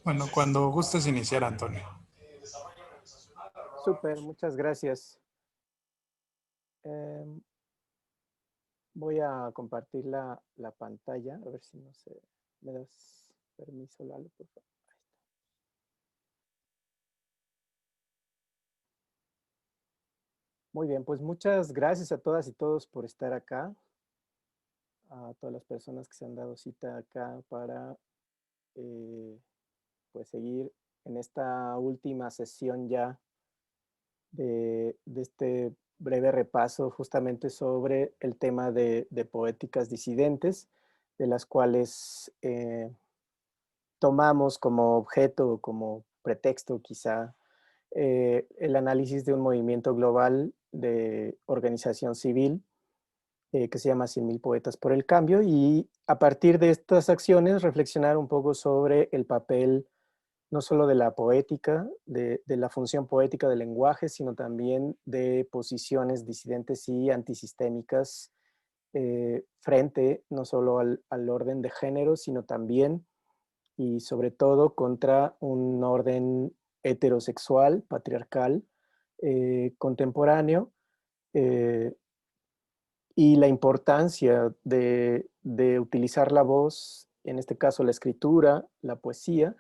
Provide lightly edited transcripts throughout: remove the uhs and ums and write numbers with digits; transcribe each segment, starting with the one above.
Bueno, cuando gustes iniciar, Antonio. Súper, muchas gracias. Em, Voy a compartir la pantalla, a ver si no se... ¿Me das permiso, Lalo, por favor? Ahí está. Muy bien, pues muchas gracias a todas y todos por estar acá, a todas las personas que se han dado cita acá para eh, pues seguir en esta última sesión ya de este breve repaso justamente sobre el tema de poéticas disidentes, de las cuales tomamos como objeto o como pretexto quizá el análisis de un movimiento global de organización civil que se llama 100.000 Poetas por el Cambio, y a partir de estas acciones reflexionar un poco sobre el papel no solo de la poética, de la función poética del lenguaje, sino también de posiciones disidentes y antisistémicas frente no solo al orden de género, sino también y sobre todo contra un orden heterosexual, patriarcal, contemporáneo, eh, y la importancia de utilizar la voz, en este caso la escritura, la poesía,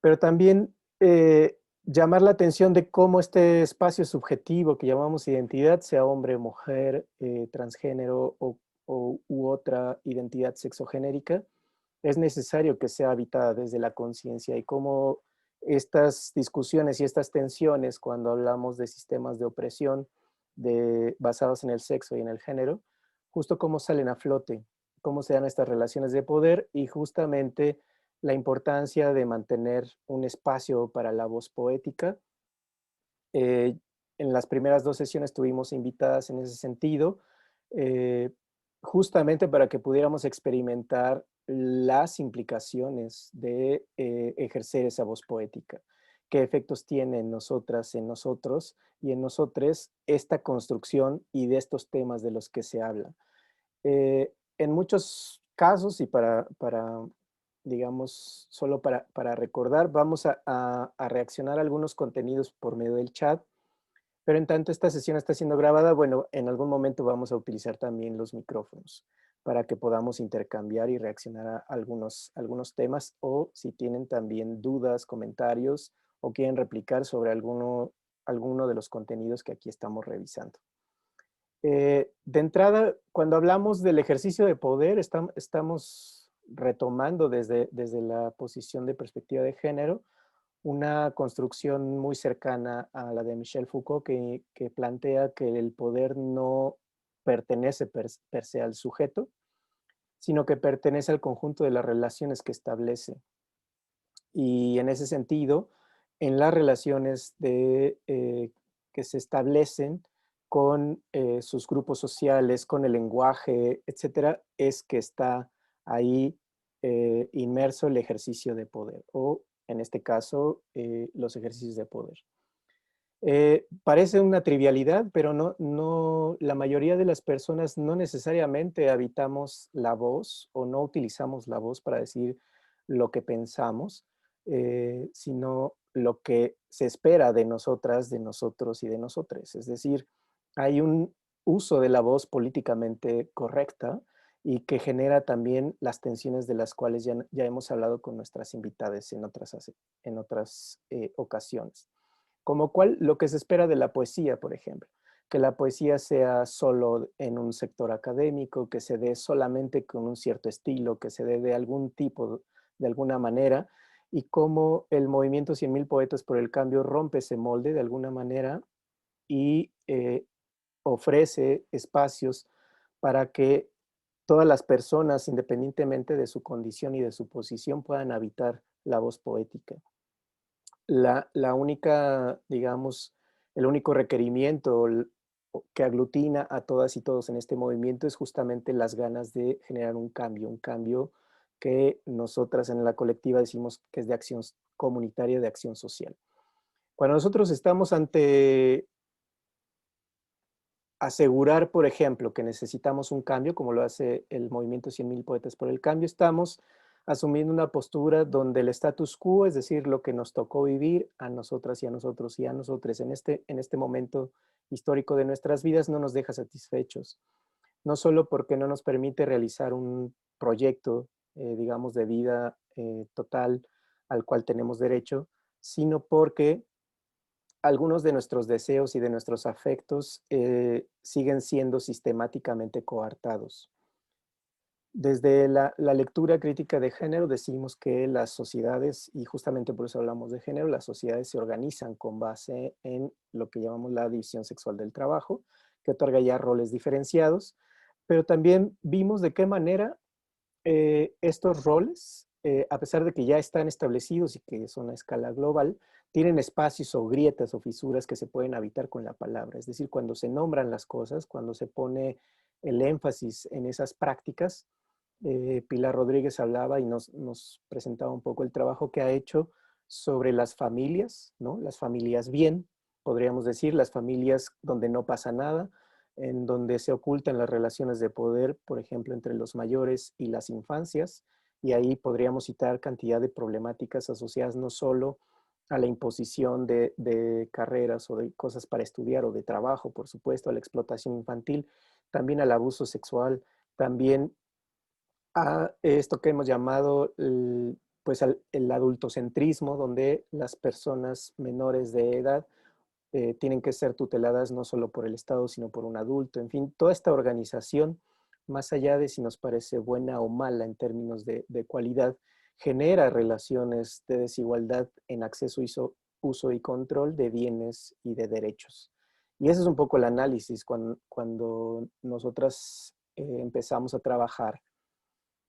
pero también llamar la atención de cómo este espacio subjetivo que llamamos identidad, sea hombre, mujer, transgénero u otra identidad sexogenérica, es necesario que sea habitada desde la conciencia, y cómo estas discusiones y estas tensiones cuando hablamos de sistemas de opresión basados en el sexo y en el género, justo cómo salen a flote, cómo se dan estas relaciones de poder, y justamente la importancia de mantener un espacio para la voz poética. Eh, en las primeras dos sesiones tuvimos invitadas en ese sentido, eh, justamente para que pudiéramos experimentar las implicaciones de ejercer esa voz poética, qué efectos tiene en nosotras, en nosotros y en nosotres esta construcción y de estos temas de los que se habla. En muchos casos, y para digamos, solo para recordar, vamos a reaccionar a algunos contenidos por medio del chat, pero en tanto esta sesión está siendo grabada, bueno, en algún momento vamos a utilizar también los micrófonos para que podamos intercambiar y reaccionar a algunos temas, o si tienen también dudas, comentarios o quieren replicar sobre alguno de los contenidos que aquí estamos revisando. De entrada, cuando hablamos del ejercicio de poder, estamos retomando desde la posición de perspectiva de género una construcción muy cercana a la de Michel Foucault, que plantea que el poder no pertenece per se al sujeto, sino que pertenece al conjunto de las relaciones que establece. Y en ese sentido, en las relaciones que se establecen con sus grupos sociales, con el lenguaje, etcétera, es que está ahí inmerso el ejercicio de poder, o en este caso, los ejercicios de poder. Parece una trivialidad, pero la mayoría de las personas no necesariamente habitamos la voz o no utilizamos la voz para decir lo que pensamos, sino lo que se espera de nosotras, de nosotros y de nosotres. Es decir, hay un uso de la voz políticamente correcta y que genera también las tensiones de las cuales ya hemos hablado con nuestras invitadas en otras ocasiones. Como cuál, lo que se espera de la poesía, por ejemplo, que la poesía sea solo en un sector académico, que se dé solamente con un cierto estilo, que se dé de algún tipo, de alguna manera, y cómo el movimiento 100.000 Poetas por el Cambio rompe ese molde de alguna manera y ofrece espacios para que todas las personas, independientemente de su condición y de su posición, puedan habitar la voz poética. La única, digamos, el único requerimiento que aglutina a todas y todos en este movimiento es justamente las ganas de generar un cambio que nosotras en la colectiva decimos que es de acción comunitaria, de acción social. Cuando nosotros estamos ante asegurar, por ejemplo, que necesitamos un cambio, como lo hace el movimiento 100.000 Poetas por el Cambio, estamos asumiendo una postura donde el status quo, es decir, lo que nos tocó vivir a nosotras y a nosotros y a nosotros en este momento histórico de nuestras vidas, no nos deja satisfechos. No solo porque no nos permite realizar un proyecto, digamos, de vida total al cual tenemos derecho, sino porque algunos de nuestros deseos y de nuestros afectos siguen siendo sistemáticamente coartados. Desde la lectura crítica de género decimos que las sociedades, y justamente por eso hablamos de género, las sociedades se organizan con base en lo que llamamos la división sexual del trabajo, que otorga ya roles diferenciados, pero también vimos de qué manera estos roles, a pesar de que ya están establecidos y que son a escala global, tienen espacios o grietas o fisuras que se pueden habitar con la palabra. Es decir, cuando se nombran las cosas, cuando se pone el énfasis en esas prácticas, Pilar Rodríguez hablaba y nos presentaba un poco el trabajo que ha hecho sobre las familias, ¿no? Las familias bien, podríamos decir, las familias donde no pasa nada, en donde se ocultan las relaciones de poder, por ejemplo, entre los mayores y las infancias, y ahí podríamos citar cantidad de problemáticas asociadas no solo a la imposición de carreras o de cosas para estudiar o de trabajo, por supuesto, a la explotación infantil, también al abuso sexual, también a esto que hemos llamado pues el adultocentrismo, donde las personas menores de edad tienen que ser tuteladas no solo por el Estado, sino por un adulto. En fin, toda esta organización, más allá de si nos parece buena o mala en términos de cualidad, genera relaciones de desigualdad en acceso, uso y control de bienes y de derechos. Y ese es un poco el análisis cuando nosotras empezamos a trabajar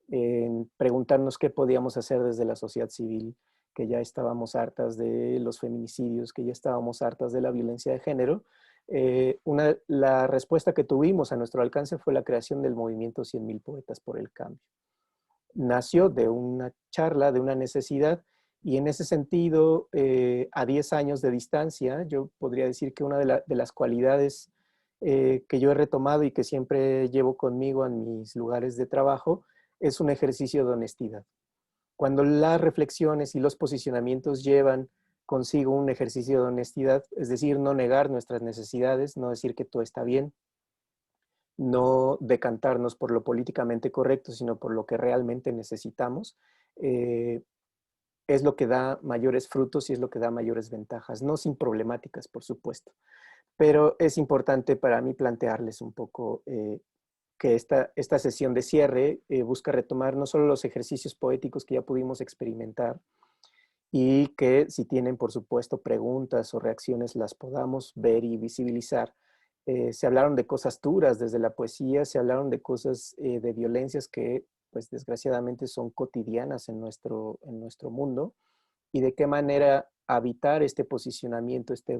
en preguntarnos qué podíamos hacer desde la sociedad civil, que ya estábamos hartas de los feminicidios, que ya estábamos hartas de la violencia de género. La respuesta que tuvimos a nuestro alcance fue la creación del movimiento 100.000 Poetas por el Cambio. Nació de una charla, de una necesidad, y en ese sentido, a 10 años de distancia, yo podría decir que una de las cualidades que yo he retomado y que siempre llevo conmigo en mis lugares de trabajo es un ejercicio de honestidad. Cuando las reflexiones y los posicionamientos llevan consigo un ejercicio de honestidad, es decir, no negar nuestras necesidades, no decir que todo está bien, no decantarnos por lo políticamente correcto, sino por lo que realmente necesitamos, eh, es lo que da mayores frutos y es lo que da mayores ventajas, no sin problemáticas, por supuesto. Pero es importante para mí plantearles un poco que esta sesión de cierre busca retomar no solo los ejercicios poéticos que ya pudimos experimentar y que si tienen, por supuesto, preguntas o reacciones las podamos ver y visibilizar. Se hablaron de cosas duras desde la poesía, se hablaron de cosas de violencias que, pues desgraciadamente, son cotidianas en nuestro mundo y de qué manera habitar este posicionamiento, esta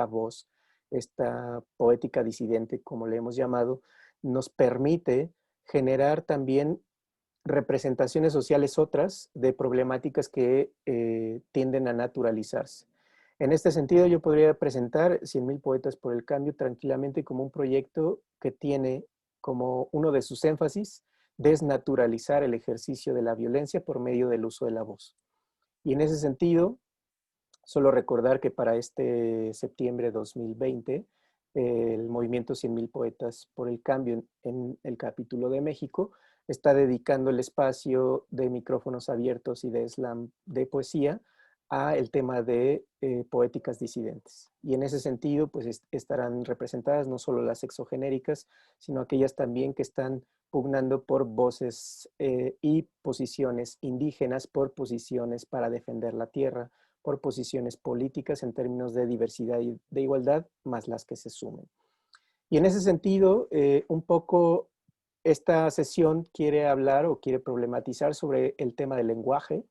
voz, esta poética disidente, como le hemos llamado, nos permite generar también representaciones sociales otras de problemáticas que tienden a naturalizarse. En este sentido, yo podría presentar 100.000 Poetas por el Cambio tranquilamente como un proyecto que tiene como uno de sus énfasis desnaturalizar el ejercicio de la violencia por medio del uso de la voz. Y en ese sentido, solo recordar que para este septiembre de 2020, el movimiento 100.000 Poetas por el Cambio en el capítulo de México está dedicando el espacio de micrófonos abiertos y de slam de poesía a el tema de poéticas disidentes. Y en ese sentido, pues estarán representadas no solo las exogenéricas, sino aquellas también que están pugnando por voces y posiciones indígenas, por posiciones para defender la tierra, por posiciones políticas en términos de diversidad y de igualdad, más las que se sumen. Y en ese sentido, un poco esta sesión quiere hablar o quiere problematizar sobre el tema del lenguaje,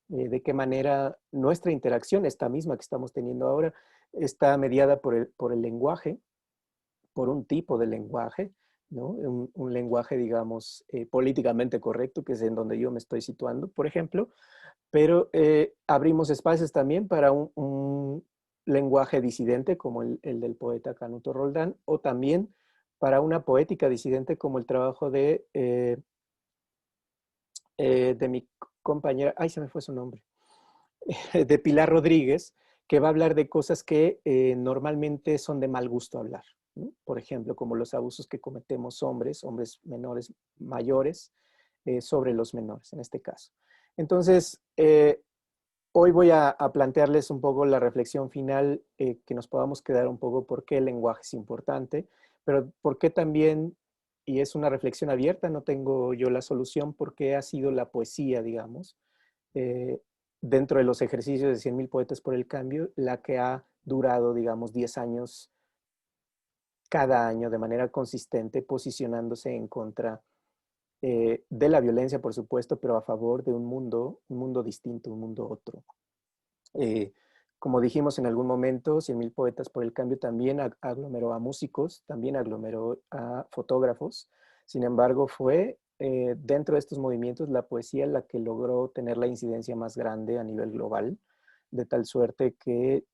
de qué manera nuestra interacción, esta misma que estamos teniendo ahora, está mediada por el lenguaje, por un tipo de lenguaje, ¿no? Un lenguaje, digamos, políticamente correcto, que es en donde yo me estoy situando, por ejemplo, pero abrimos espacios también para un lenguaje disidente como el del poeta Canuto Roldán, o también para una poética disidente como el trabajo de de mi compañera, ay, se me fue su nombre, de Pilar Rodríguez, que va a hablar de cosas que normalmente son de mal gusto hablar, ¿no? Por ejemplo, como los abusos que cometemos hombres menores, mayores, sobre los menores, en este caso. Entonces, hoy voy a plantearles un poco la reflexión final, que nos podamos quedar un poco por qué el lenguaje es importante, pero por qué también, y es una reflexión abierta, no tengo yo la solución, por qué ha sido la poesía, digamos, eh, dentro de los ejercicios de 100.000 poetas por el cambio, la que ha durado, digamos, 10 años cada año de manera consistente, posicionándose en contra de la violencia, por supuesto, pero a favor de un mundo distinto, un mundo otro. Eh, como dijimos en algún momento, 100.000 poetas por el cambio también aglomeró a músicos, también aglomeró a fotógrafos. Sin embargo, fue dentro de estos movimientos la poesía la que logró tener la incidencia más grande a nivel global, de tal suerte que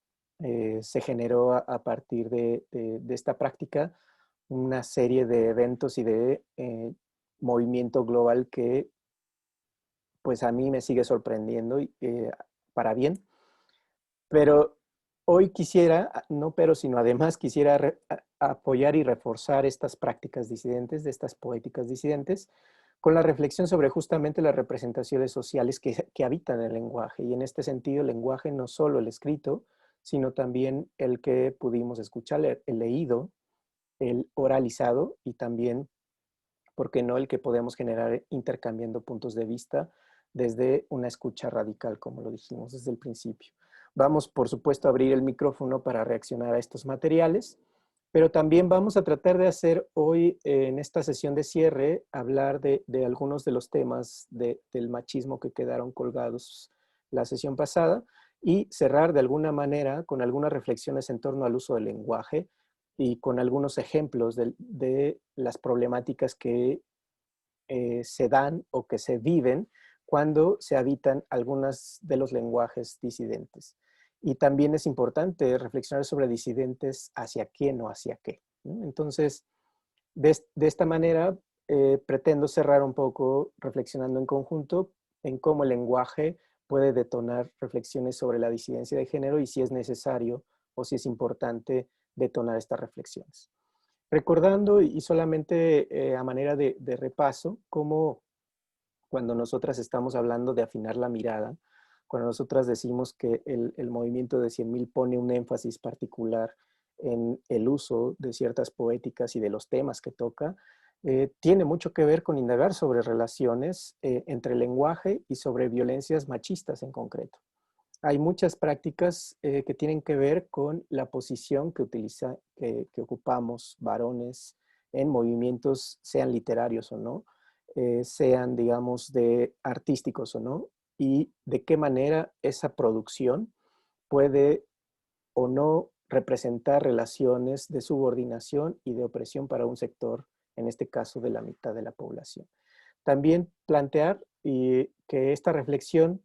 se generó a partir de esta práctica una serie de eventos y de movimiento global que pues a mí me sigue sorprendiendo para bien. Pero hoy quisiera, no pero, sino además quisiera apoyar y reforzar estas prácticas disidentes, de estas poéticas disidentes, con la reflexión sobre justamente las representaciones sociales que habitan el lenguaje. Y en este sentido, el lenguaje no solo el escrito, sino también el que pudimos escuchar, el leído, el oralizado y también, ¿por qué no?, el que podemos generar intercambiando puntos de vista desde una escucha radical, como lo dijimos desde el principio. Vamos, por supuesto, a abrir el micrófono para reaccionar a estos materiales, pero también vamos a tratar de hacer hoy, en esta sesión de cierre, hablar de algunos de los temas del machismo que quedaron colgados la sesión pasada y cerrar de alguna manera con algunas reflexiones en torno al uso del lenguaje y con algunos ejemplos de las problemáticas que se dan o que se viven cuando se habitan algunos de los lenguajes disidentes. Y también es importante reflexionar sobre disidentes hacia quién o hacia qué, ¿no? Entonces, de esta manera, pretendo cerrar un poco reflexionando en conjunto en cómo el lenguaje puede detonar reflexiones sobre la disidencia de género y si es necesario o si es importante detonar estas reflexiones. Recordando y solamente a manera de repaso, cómo cuando nosotras estamos hablando de afinar la mirada, cuando nosotras decimos que el movimiento de 100.000 pone un énfasis particular en el uso de ciertas poéticas y de los temas que toca, tiene mucho que ver con indagar sobre relaciones entre lenguaje y sobre violencias machistas en concreto. Hay muchas prácticas que tienen que ver con la posición que ocupamos varones en movimientos, sean literarios o no, sean, digamos, de artísticos o no, y de qué manera esa producción puede o no representar relaciones de subordinación y de opresión para un sector, en este caso de la mitad de la población. También plantear que esta reflexión,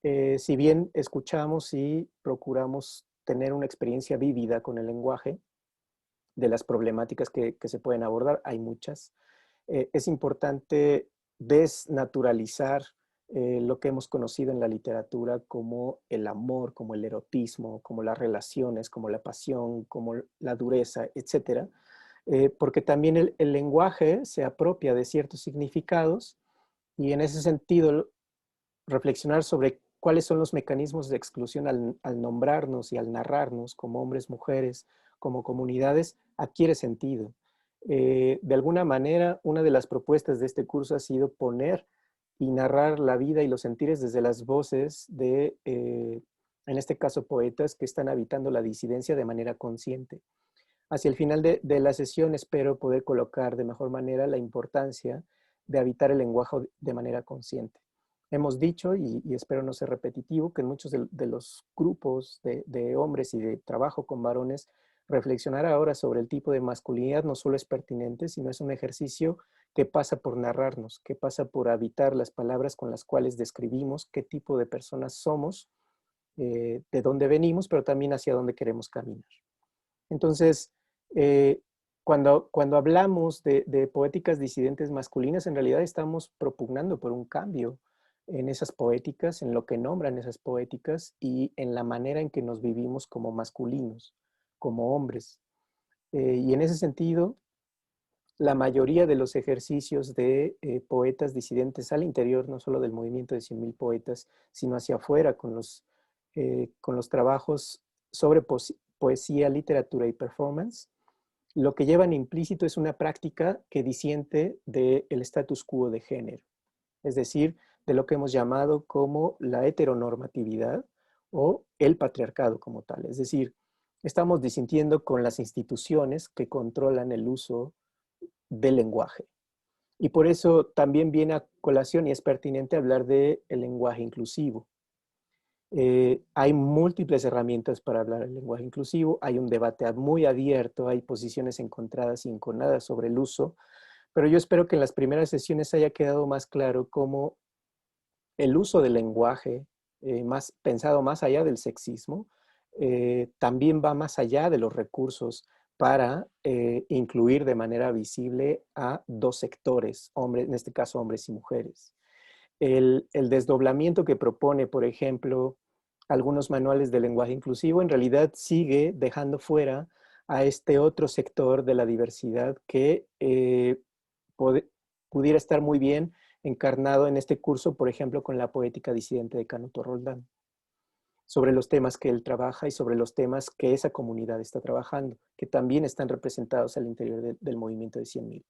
si bien escuchamos y procuramos tener una experiencia vívida con el lenguaje, de las problemáticas que se pueden abordar, hay muchas, es importante desnaturalizar lo que hemos conocido en la literatura como el amor, como el erotismo, como las relaciones, como la pasión, como la dureza, etcétera, porque también el lenguaje se apropia de ciertos significados y en ese sentido reflexionar sobre cuáles son los mecanismos de exclusión al nombrarnos y al narrarnos como hombres, mujeres, como comunidades, adquiere sentido. De alguna manera, una de las propuestas de este curso ha sido poner y narrar la vida y los sentires desde las voces de, en este caso, poetas que están habitando la disidencia de manera consciente. Hacia el final de la sesión espero poder colocar de mejor manera la importancia de habitar el lenguaje de manera consciente. Hemos dicho, y espero no ser repetitivo, que en muchos de los grupos de hombres y de trabajo con varones, reflexionar ahora sobre el tipo de masculinidad no solo es pertinente, sino es un ejercicio que pasa por narrarnos, que pasa por habitar las palabras con las cuales describimos qué tipo de personas somos, de dónde venimos, pero también hacia dónde queremos caminar. Entonces, cuando hablamos de poéticas disidentes masculinas, en realidad estamos propugnando por un cambio en esas poéticas, en lo que nombran esas poéticas y en la manera en que nos vivimos como masculinos, como hombres. Y en ese sentido, la mayoría de los ejercicios de poetas disidentes al interior, no solo del movimiento de 100.000 poetas, sino hacia afuera con los trabajos sobre poesía, literatura y performance, lo que llevan implícito es una práctica que disiente del status quo de género, es decir, de lo que hemos llamado como la heteronormatividad o el patriarcado como tal. Es decir, estamos disintiendo con las instituciones que controlan el uso del lenguaje. Y por eso también viene a colación y es pertinente hablar del lenguaje inclusivo. Hay múltiples herramientas para hablar el lenguaje inclusivo, hay un debate muy abierto, hay posiciones encontradas y enconadas sobre el uso, pero yo espero que en las primeras sesiones haya quedado más claro cómo el uso del lenguaje, pensado más allá del sexismo, también va más allá de los recursos para incluir de manera visible a dos sectores, hombres, en este caso hombres y mujeres. El desdoblamiento que propone, por ejemplo, algunos manuales de lenguaje inclusivo, en realidad sigue dejando fuera a este otro sector de la diversidad que pudiera estar muy bien encarnado en este curso, por ejemplo, con la poética disidente de Canuto Roldán, sobre los temas que él trabaja y sobre los temas que esa comunidad está trabajando, que también están representados al interior del movimiento de 100.000.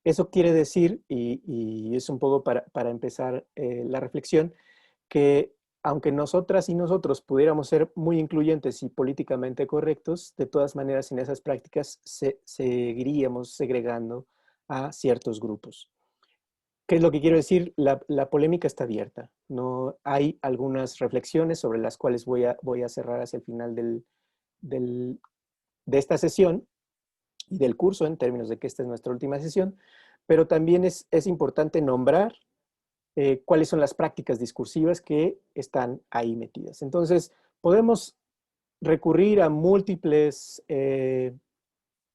Eso quiere decir, y es un poco para empezar la reflexión, que aunque nosotras y nosotros pudiéramos ser muy incluyentes y políticamente correctos, de todas maneras en esas prácticas seguiríamos segregando a ciertos grupos. ¿Qué es lo que quiero decir? La polémica está abierta. No, hay algunas reflexiones sobre las cuales voy a cerrar hacia el final de esta sesión y del curso, en términos de que esta es nuestra última sesión, pero también es importante nombrar cuáles son las prácticas discursivas que están ahí metidas. Entonces, podemos recurrir a múltiples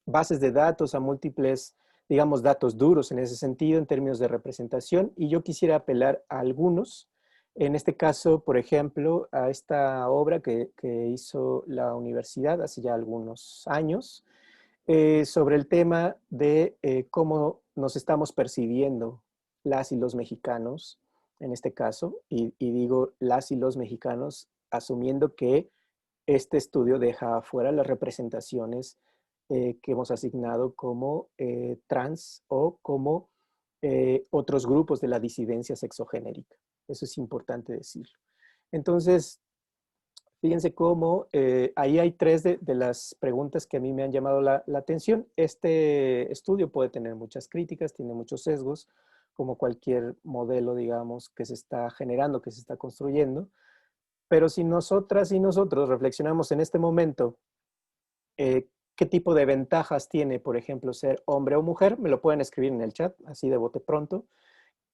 bases de datos, a múltiples, digamos, datos duros en ese sentido, en términos de representación, y yo quisiera apelar a algunos. En este caso, por ejemplo, a esta obra que hizo la universidad hace ya algunos años, sobre el tema de cómo nos estamos percibiendo las y los mexicanos, en este caso, y digo las y los mexicanos, asumiendo que este estudio deja afuera las representaciones que hemos asignado como trans o como otros grupos de la disidencia sexogenérica. Eso es importante decirlo. Entonces, fíjense cómo ahí hay tres de las preguntas que a mí me han llamado la atención. Este estudio puede tener muchas críticas, tiene muchos sesgos, como cualquier modelo, digamos, que se está generando, que se está construyendo. Pero si nosotras y nosotros reflexionamos en este momento, ¿qué tipo de ventajas tiene, por ejemplo, ser hombre o mujer? Me lo pueden escribir en el chat, así de bote pronto.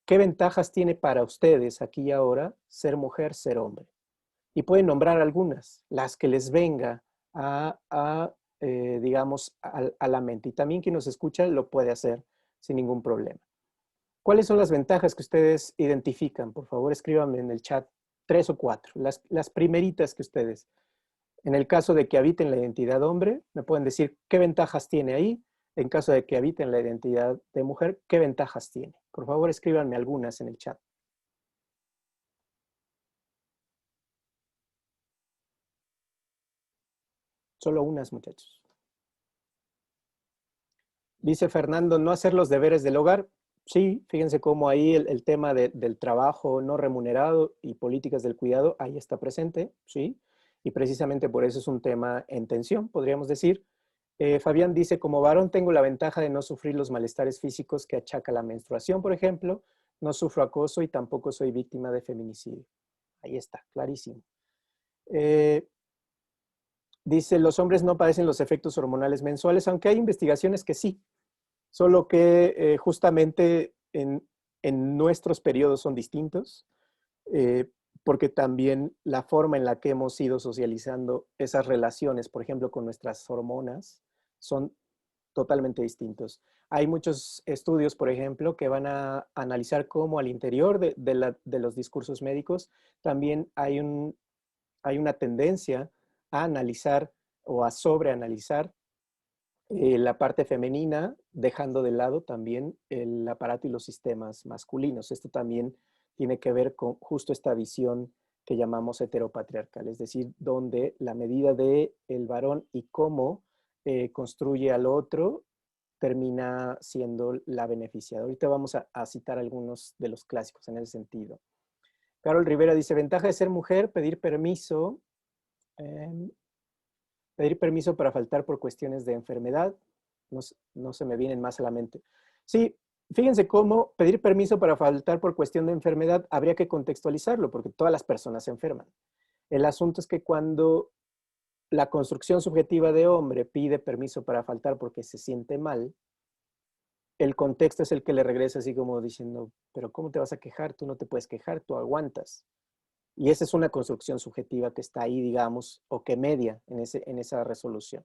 ¿Qué ventajas tiene para ustedes aquí y ahora ser mujer, ser hombre? Y pueden nombrar algunas, las que les venga digamos, a la mente. Y también quien nos escucha lo puede hacer sin ningún problema. ¿Cuáles son las ventajas que ustedes identifican? Por favor, escríbanme en el chat 3 o 4, las primeritas que ustedes. En el caso de que habiten la identidad hombre, me pueden decir qué ventajas tiene ahí. En caso de que habiten la identidad de mujer, ¿qué ventajas tiene? Por favor, escríbanme algunas en el chat. Solo unas, muchachos. Dice Fernando, no hacer los deberes del hogar. Sí, fíjense cómo ahí el tema del trabajo no remunerado y políticas del cuidado, ahí está presente, sí. Y precisamente por eso es un tema en tensión, podríamos decir. Fabián dice, como varón tengo la ventaja de no sufrir los malestares físicos que achaca la menstruación, por ejemplo. No sufro acoso y tampoco soy víctima de feminicidio. Ahí está, clarísimo. Dice, los hombres no padecen los efectos hormonales mensuales, aunque hay investigaciones que sí. Solo que justamente en nuestros periodos son distintos, porque también la forma en la que hemos ido socializando esas relaciones, por ejemplo, con nuestras hormonas, son totalmente distintos. Hay muchos estudios, por ejemplo, que van a analizar cómo al interior de los discursos médicos también hay una tendencia a analizar o a sobreanalizar la parte femenina, dejando de lado también el aparato y los sistemas masculinos. Esto también tiene que ver con justo esta visión que llamamos heteropatriarcal, es decir, donde la medida de el varón y cómo construye al otro termina siendo la beneficiada. Ahorita vamos a citar algunos de los clásicos en ese sentido. Carol Rivera dice, ventaja de ser mujer, eh, pedir permiso para faltar por cuestiones de enfermedad. No, no se me vienen más a la mente. Sí, fíjense cómo pedir permiso para faltar por cuestión de enfermedad habría que contextualizarlo, porque todas las personas se enferman. El asunto es que cuando la construcción subjetiva de hombre pide permiso para faltar porque se siente mal, el contexto es el que le regresa así como diciendo, pero ¿cómo te vas a quejar? Tú no te puedes quejar, tú aguantas. Y esa es una construcción subjetiva que está ahí, digamos, o que media en esa resolución.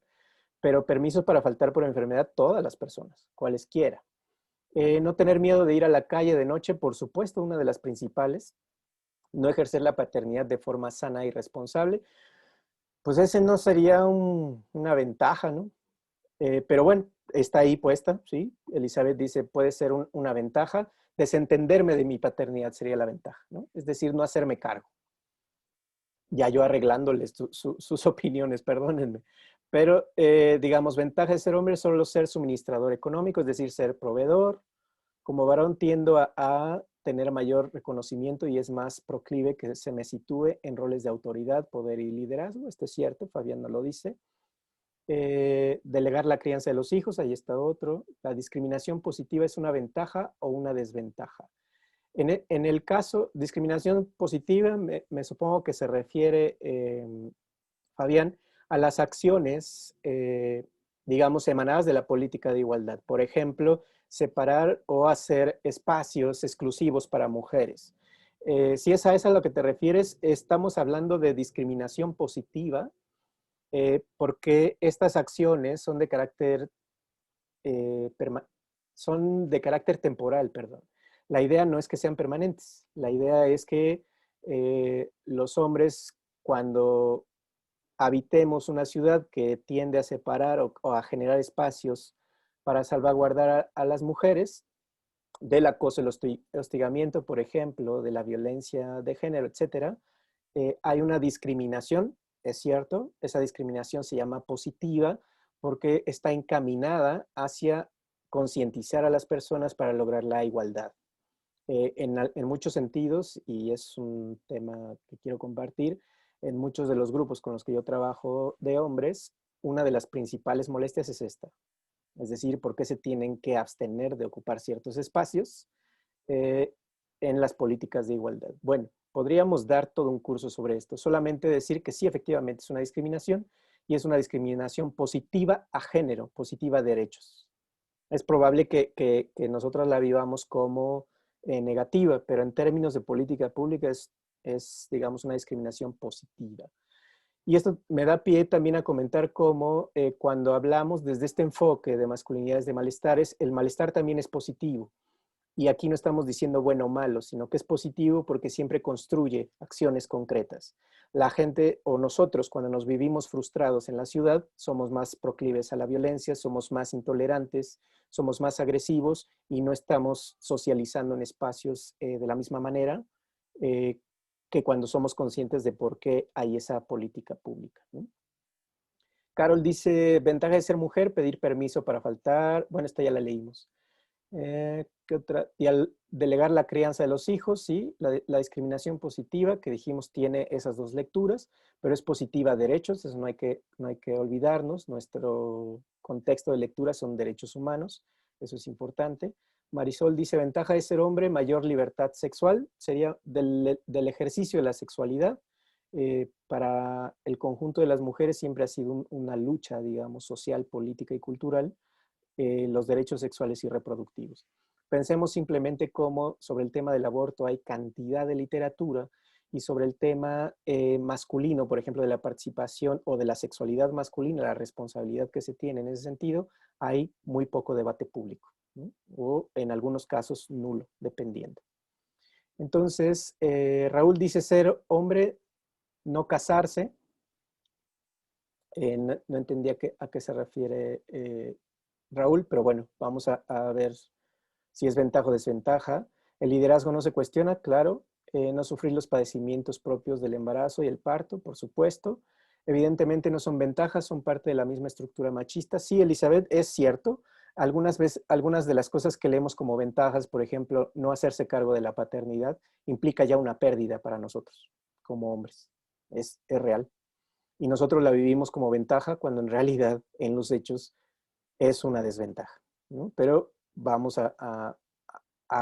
Pero permisos para faltar por enfermedad, todas las personas, cualesquiera. No tener miedo de ir a la calle de noche, por supuesto, una de las principales. No ejercer la paternidad de forma sana y responsable. Pues ese no sería una ventaja, ¿no? Pero bueno, está ahí puesta, ¿sí? Elizabeth dice, puede ser una ventaja. Desentenderme de mi paternidad sería la ventaja, ¿no? Es decir, no hacerme cargo. Ya yo arreglándoles sus opiniones, perdónenme. Pero, digamos, ventaja de ser hombre es solo ser suministrador económico, es decir, ser proveedor. Como varón tiendo a tener mayor reconocimiento y es más proclive que se me sitúe en roles de autoridad, poder y liderazgo. Esto es cierto, Fabián no lo dice. Delegar la crianza de los hijos, ahí está otro. La discriminación positiva es una ventaja o una desventaja. En el caso, discriminación positiva, me supongo que se refiere, Fabián, a las acciones, digamos, emanadas de la política de igualdad. Por ejemplo, separar o hacer espacios exclusivos para mujeres. Si es a eso a lo que te refieres, estamos hablando de discriminación positiva, porque estas acciones eh, son de carácter temporal, perdón. La idea no es que sean permanentes, la idea es que los hombres, cuando habitemos una ciudad que tiende a separar o a generar espacios para salvaguardar a las mujeres del acoso, el hostigamiento, por ejemplo, de la violencia de género, etcétera, hay una discriminación, es cierto, esa discriminación se llama positiva porque está encaminada hacia concientizar a las personas para lograr la igualdad. En muchos sentidos, y es un tema que quiero compartir, en muchos de los grupos con los que yo trabajo de hombres, una de las principales molestias es esta. Es decir, por qué se tienen que abstener de ocupar ciertos espacios eh, en las políticas de igualdad. Bueno, podríamos dar todo un curso sobre esto, solamente decir que sí, efectivamente es una discriminación y es una discriminación positiva a género, positiva a derechos. Es probable que nosotros la vivamos como negativa, pero en términos de política pública digamos, una discriminación positiva. Y esto me da pie también a comentar cómo cuando hablamos desde este enfoque de masculinidades de malestares, el malestar también es positivo. Y aquí no estamos diciendo bueno o malo, sino que es positivo porque siempre construye acciones concretas. La gente o nosotros, cuando nos vivimos frustrados en la ciudad, somos más proclives a la violencia, somos más intolerantes, somos más agresivos y no estamos socializando en espacios de la misma manera eh, que cuando somos conscientes de por qué hay esa política pública, ¿no? Carol dice, ventaja de ser mujer, pedir permiso para faltar. Bueno, esta ya la leímos. ¿Qué otra? Y al delegar la crianza de los hijos, sí, la discriminación positiva que dijimos tiene esas dos lecturas, pero es positiva a derechos, eso no hay que olvidarnos. Nuestro contexto de lectura son derechos humanos, eso es importante. Marisol dice, ventaja de ser hombre, mayor libertad sexual, sería del ejercicio de la sexualidad. Para el conjunto de las mujeres siempre ha sido una lucha, digamos, social, política y cultural, los derechos sexuales y reproductivos. Pensemos simplemente cómo sobre el tema del aborto hay cantidad de literatura y sobre el tema masculino, por ejemplo, de la participación o de la sexualidad masculina, la responsabilidad que se tiene en ese sentido, hay muy poco debate público, ¿no? O en algunos casos nulo, dependiendo. Entonces, Raúl dice ser hombre, no casarse. No entendía a qué se refiere Raúl, pero bueno, vamos a ver si es ventaja o desventaja. El liderazgo no se cuestiona, claro. No sufrir los padecimientos propios del embarazo y el parto, por supuesto. Evidentemente no son ventajas, son parte de la misma estructura machista. Sí, Elizabeth, es cierto. Algunas de las cosas que leemos como ventajas, por ejemplo, no hacerse cargo de la paternidad, implica ya una pérdida para nosotros como hombres. Es real. Y nosotros la vivimos como ventaja cuando en realidad, en los hechos, es una desventaja, ¿no? Pero vamos a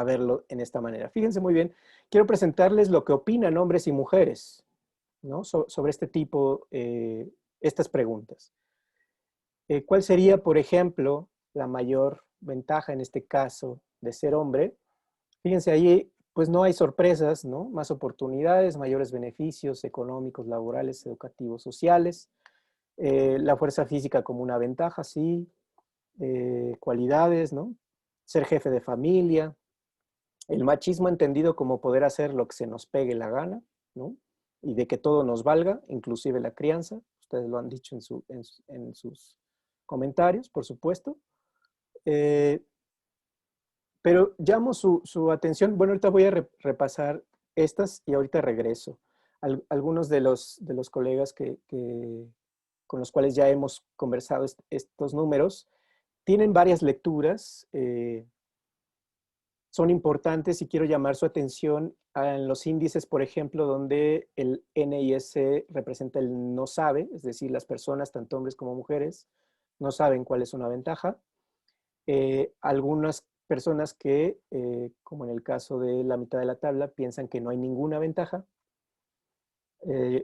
verlo en esta manera. Fíjense muy bien, quiero presentarles lo que opinan hombres y mujeres, ¿no? Sobre este tipo, estas preguntas. ¿Cuál sería, por ejemplo, la mayor ventaja en este caso de ser hombre? Fíjense ahí, pues no hay sorpresas, ¿no? Más oportunidades, mayores beneficios económicos, laborales, educativos, sociales. La fuerza física como una ventaja, sí. Cualidades, ¿no? Ser jefe de familia. El machismo entendido como poder hacer lo que se nos pegue la gana, ¿no? Y de que todo nos valga, inclusive la crianza. Ustedes lo han dicho en sus comentarios, por supuesto. Eh, pero llamo su atención. Bueno, ahorita voy a repasar estas y ahorita regreso. Algunos de los colegas con los cuales ya hemos conversado estos números tienen varias lecturas, son importantes y quiero llamar su atención en los índices, por ejemplo, donde el NIS representa el no sabe, es decir, las personas, tanto hombres como mujeres, no saben cuál es una ventaja. Algunas personas que, como en el caso de la mitad de la tabla, piensan que no hay ninguna ventaja.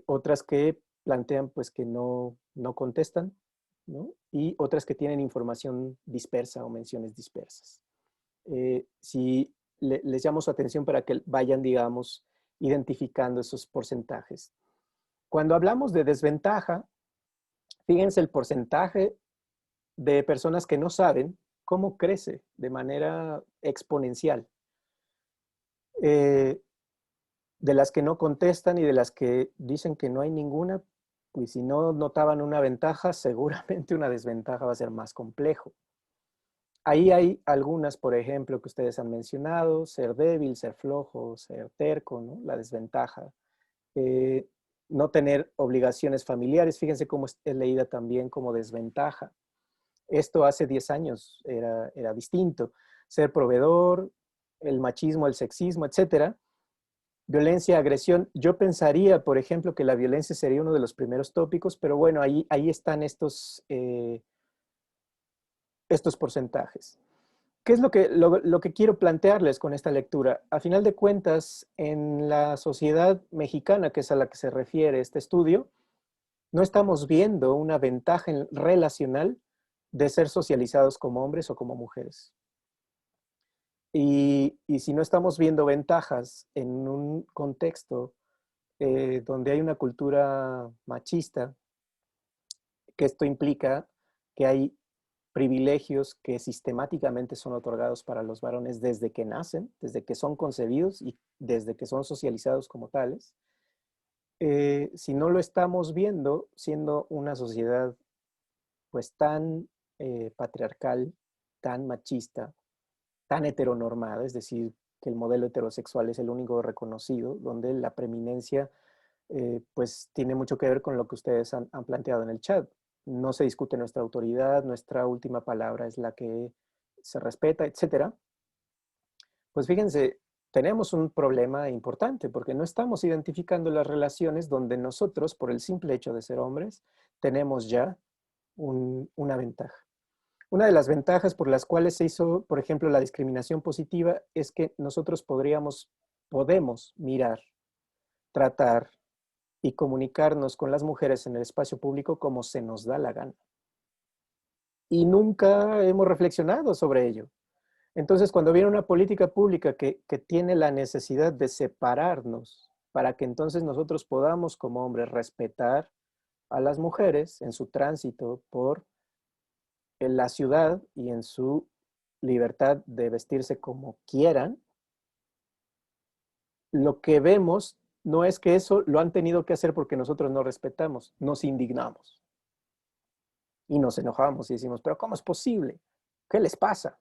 Otras que plantean pues que no contestan, ¿no? Y otras que tienen información dispersa o menciones dispersas. Si les llamo su atención para que vayan, digamos, identificando esos porcentajes. Cuando hablamos de desventaja, fíjense el porcentaje de personas que no saben cómo crece de manera exponencial. De las que no contestan y de las que dicen que no hay ninguna, pues si no notaban una ventaja, seguramente una desventaja va a ser más complejo. Ahí hay algunas, por ejemplo, que ustedes han mencionado: ser débil, ser flojo, ser terco, ¿no? La desventaja. Eh, no tener obligaciones familiares, fíjense cómo es leída también como desventaja. Esto hace 10 años era distinto. Ser proveedor, el machismo, el sexismo, etcétera. Violencia, agresión. Yo pensaría, por ejemplo, que la violencia sería uno de los primeros tópicos, pero bueno, ahí están estos porcentajes. ¿Qué es lo que quiero plantearles con esta lectura? A final de cuentas, en la sociedad mexicana, que es a la que se refiere este estudio, no estamos viendo una ventaja relacional de ser socializados como hombres o como mujeres. Y si no estamos viendo ventajas en un contexto donde hay una cultura machista, que esto implica que hay privilegios que sistemáticamente son otorgados para los varones desde que nacen, desde que son concebidos y desde que son socializados como tales. Si no lo estamos viendo, siendo una sociedad pues tan patriarcal, tan machista, tan heteronormada, es decir, que el modelo heterosexual es el único reconocido, donde la preeminencia pues tiene mucho que ver con lo que ustedes han planteado en el chat. No se discute nuestra autoridad, nuestra última palabra es la que se respeta, etcétera. Pues fíjense, tenemos un problema importante porque no estamos identificando las relaciones donde nosotros, por el simple hecho de ser hombres, tenemos ya una ventaja. Una de las ventajas por las cuales se hizo, por ejemplo, la discriminación positiva es que nosotros podemos mirar, tratar y comunicarnos con las mujeres en el espacio público como se nos da la gana. Y nunca hemos reflexionado sobre ello. Entonces, cuando viene una política pública que tiene la necesidad de separarnos para que entonces nosotros podamos como hombres respetar a las mujeres en su tránsito por en la ciudad y en su libertad de vestirse como quieran, lo que vemos no es que eso lo han tenido que hacer porque nosotros no respetamos, nos indignamos y nos enojamos y decimos, pero ¿cómo es posible? ¿Qué les pasa?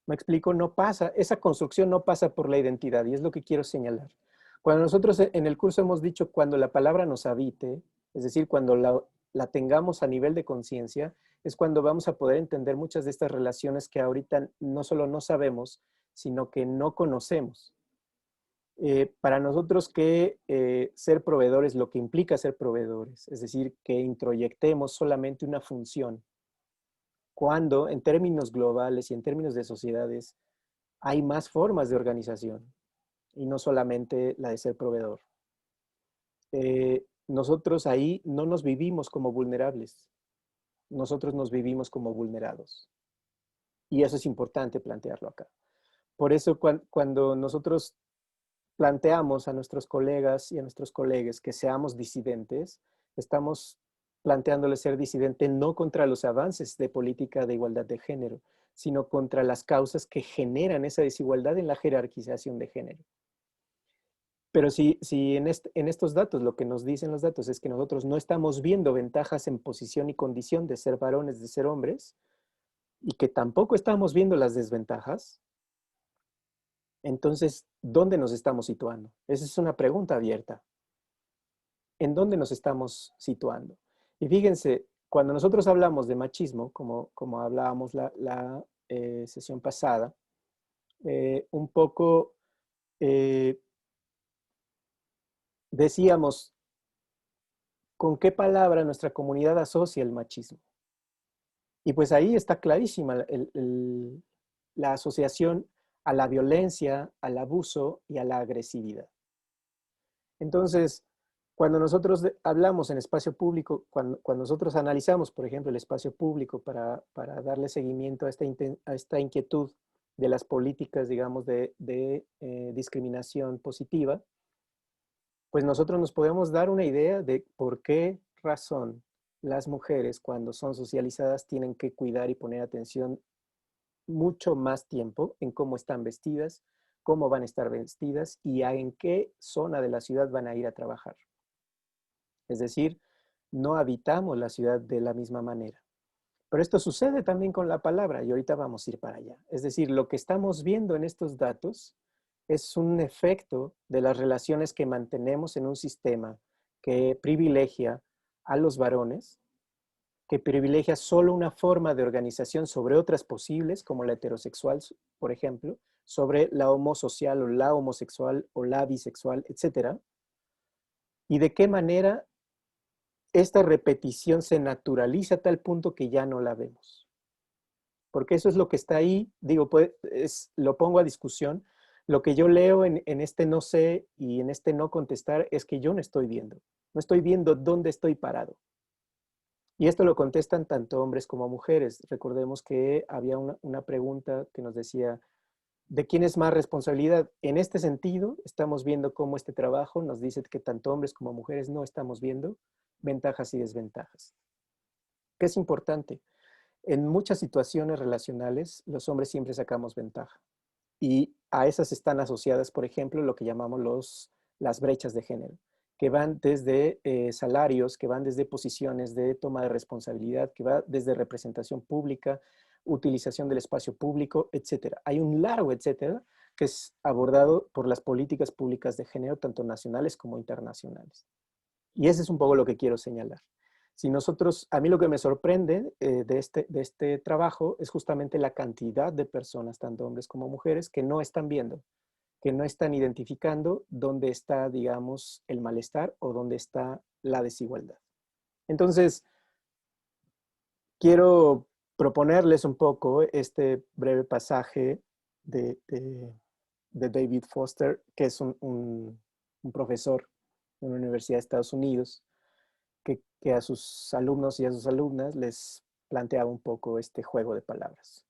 Me explico, no pasa, esa construcción no pasa por la identidad y es lo que quiero señalar. Cuando nosotros en el curso hemos dicho cuando la palabra nos habite, es decir, cuando la tengamos a nivel de conciencia, es cuando vamos a poder entender muchas de estas relaciones que ahorita no solo no sabemos, sino que no conocemos. Para nosotros que ser proveedores, lo que implica ser proveedores, es decir, que introyectemos solamente una función, cuando en términos globales y en términos de sociedades hay más formas de organización y no solamente la de ser proveedor. Nosotros ahí no nos vivimos como vulnerables, nosotros nos vivimos como vulnerados. Y eso es importante plantearlo acá. Por eso cuando nosotros planteamos a nuestros colegas y a nuestros colegas que seamos disidentes, estamos planteándoles ser disidente no contra los avances de política de igualdad de género, sino contra las causas que generan esa desigualdad en la jerarquización de género. Pero si en estos datos, lo que nos dicen los datos es que nosotros no estamos viendo ventajas en posición y condición de ser varones, de ser hombres, y que tampoco estamos viendo las desventajas, entonces, ¿dónde nos estamos situando? Esa es una pregunta abierta. ¿En dónde nos estamos situando? Y fíjense, cuando nosotros hablamos de machismo, como hablábamos la sesión pasada, un poco decíamos, ¿con qué palabra nuestra comunidad asocia el machismo? Y pues ahí está clarísima la asociación a la violencia, al abuso y a la agresividad. Entonces, cuando nosotros hablamos en espacio público, cuando nosotros analizamos, por ejemplo, el espacio público para darle seguimiento a esta inquietud de las políticas, digamos, de discriminación positiva, pues nosotros nos podemos dar una idea de por qué razón las mujeres cuando son socializadas tienen que cuidar y poner atención mucho más tiempo en cómo están vestidas, cómo van a estar vestidas y en qué zona de la ciudad van a ir a trabajar. Es decir, no habitamos la ciudad de la misma manera. Pero esto sucede también con la palabra y ahorita vamos a ir para allá. Es decir, lo que estamos viendo en estos datos es un efecto de las relaciones que mantenemos en un sistema que privilegia a los varones, que privilegia solo una forma de organización sobre otras posibles, como la heterosexual, por ejemplo, sobre la homosocial o la homosexual o la bisexual, etc. Y de qué manera esta repetición se naturaliza a tal punto que ya no la vemos. Porque eso es lo que está ahí, digo, lo pongo a discusión. Lo que yo leo en este no sé y en este no contestar es que yo no estoy viendo dónde estoy parado. Y esto lo contestan tanto hombres como mujeres. Recordemos que había una pregunta que nos decía, ¿de quién es más responsabilidad? En este sentido, estamos viendo cómo este trabajo nos dice que tanto hombres como mujeres no estamos viendo ventajas y desventajas. ¿Qué es importante? En muchas situaciones relacionales, los hombres siempre sacamos ventaja. Y a esas están asociadas, por ejemplo, lo que llamamos las brechas de género, que van desde salarios, que van desde posiciones de toma de responsabilidad, que va desde representación pública, utilización del espacio público, etcétera. Hay un largo etcétera que es abordado por las políticas públicas de género, tanto nacionales como internacionales. Y ese es un poco lo que quiero señalar. Si nosotros, a mí lo que me sorprende de este trabajo es justamente la cantidad de personas, tanto hombres como mujeres, que no están viendo, que no están identificando dónde está, digamos, el malestar o dónde está la desigualdad. Entonces, quiero proponerles un poco este breve pasaje de David Foster, que es un profesor en una universidad de Estados Unidos, que a sus alumnos y a sus alumnas les planteaba un poco este juego de palabras.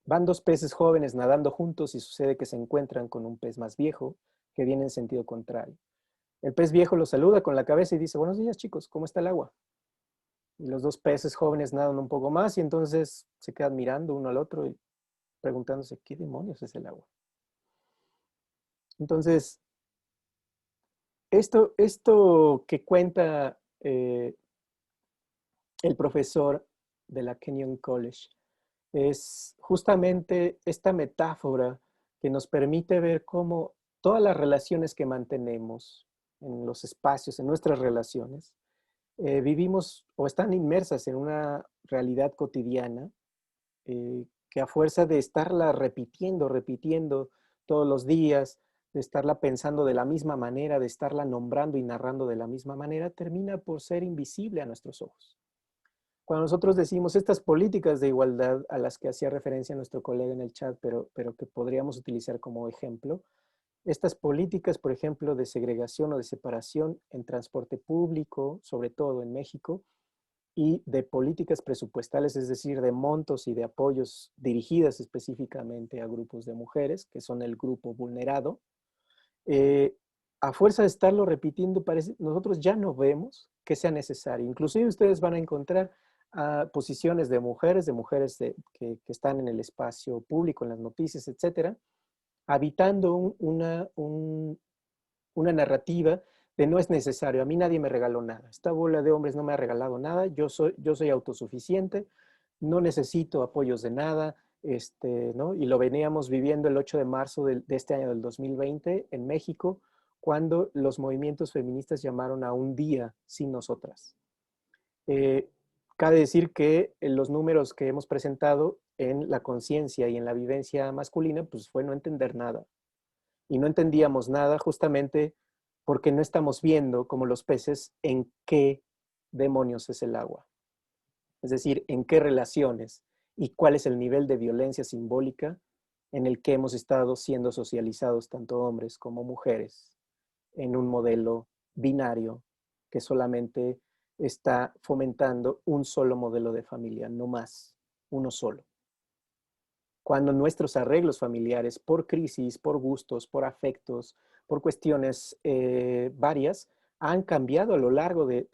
Van dos peces jóvenes nadando juntos y sucede que se encuentran con un pez más viejo que viene en sentido contrario. El pez viejo los saluda con la cabeza y dice, buenos días chicos, ¿cómo está el agua? Y los dos peces jóvenes nadan un poco más y entonces se quedan mirando uno al otro y preguntándose, ¿qué demonios es el agua? Entonces, esto que cuenta el profesor de la Kenyon College es justamente esta metáfora que nos permite ver cómo todas las relaciones que mantenemos en los espacios, en nuestras relaciones, vivimos o están inmersas en una realidad cotidiana que a fuerza de estarla repitiendo, repitiendo todos los días, de estarla pensando de la misma manera, de estarla nombrando y narrando de la misma manera, termina por ser invisible a nuestros ojos. Cuando nosotros decimos estas políticas de igualdad a las que hacía referencia nuestro colega en el chat, pero que podríamos utilizar como ejemplo, estas políticas, por ejemplo, de segregación o de separación en transporte público, sobre todo en México, y de políticas presupuestales, es decir, de montos y de apoyos dirigidas específicamente a grupos de mujeres, que son el grupo vulnerado, eh, a fuerza de estarlo repitiendo, nosotros ya no vemos que sea necesario. Inclusive ustedes van a encontrar posiciones que están en el espacio público, en las noticias, etcétera, habitando una narrativa de no es necesario, a mí nadie me regaló nada, esta bola de hombres no me ha regalado nada, yo soy autosuficiente, no necesito apoyos de nada, ¿no? Y lo veníamos viviendo el 8 de marzo de este año del 2020 en México, cuando los movimientos feministas llamaron a un día sin nosotras. Eh, Cabe decir que los números que hemos presentado en la conciencia y en la vivencia masculina, pues fue no entender nada. Y no entendíamos nada justamente porque no estamos viendo, como los peces, en qué demonios es el agua. Es decir, en qué relaciones y cuál es el nivel de violencia simbólica en el que hemos estado siendo socializados tanto hombres como mujeres en un modelo binario que solamente está fomentando un solo modelo de familia, no más, uno solo. Cuando nuestros arreglos familiares, por crisis, por gustos, por afectos, por cuestiones varias, han cambiado a lo largo de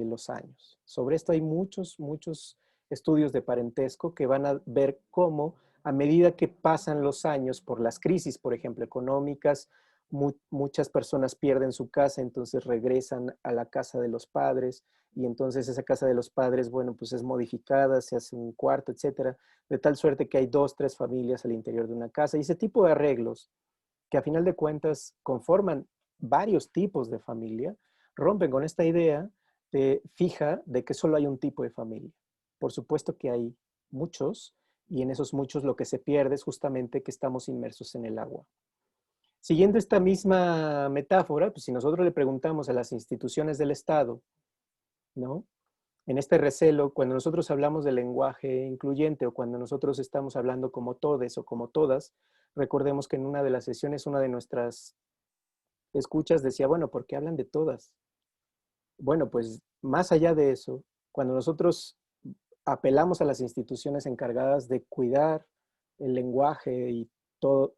los años. Sobre esto hay muchos estudios de parentesco que van a ver cómo a medida que pasan los años por las crisis, por ejemplo, económicas, muchas personas pierden su casa, entonces regresan a la casa de los padres y entonces esa casa de los padres, bueno, pues es modificada, se hace un cuarto, etcétera, de tal suerte que hay 2, 3 familias al interior de una casa. Y ese tipo de arreglos, que a final de cuentas conforman varios tipos de familia, rompen con esta idea fija de que solo hay un tipo de familia. Por supuesto que hay muchos, y en esos muchos lo que se pierde es justamente que estamos inmersos en el agua. Siguiendo esta misma metáfora, pues si nosotros le preguntamos a las instituciones del Estado, ¿no? En este recelo, cuando nosotros hablamos del lenguaje incluyente o cuando nosotros estamos hablando como todes o como todas, recordemos que en una de las sesiones, una de nuestras escuchas decía, bueno, ¿por qué hablan de todas? Bueno, pues más allá de eso, cuando nosotros apelamos a las instituciones encargadas de cuidar el lenguaje y todo,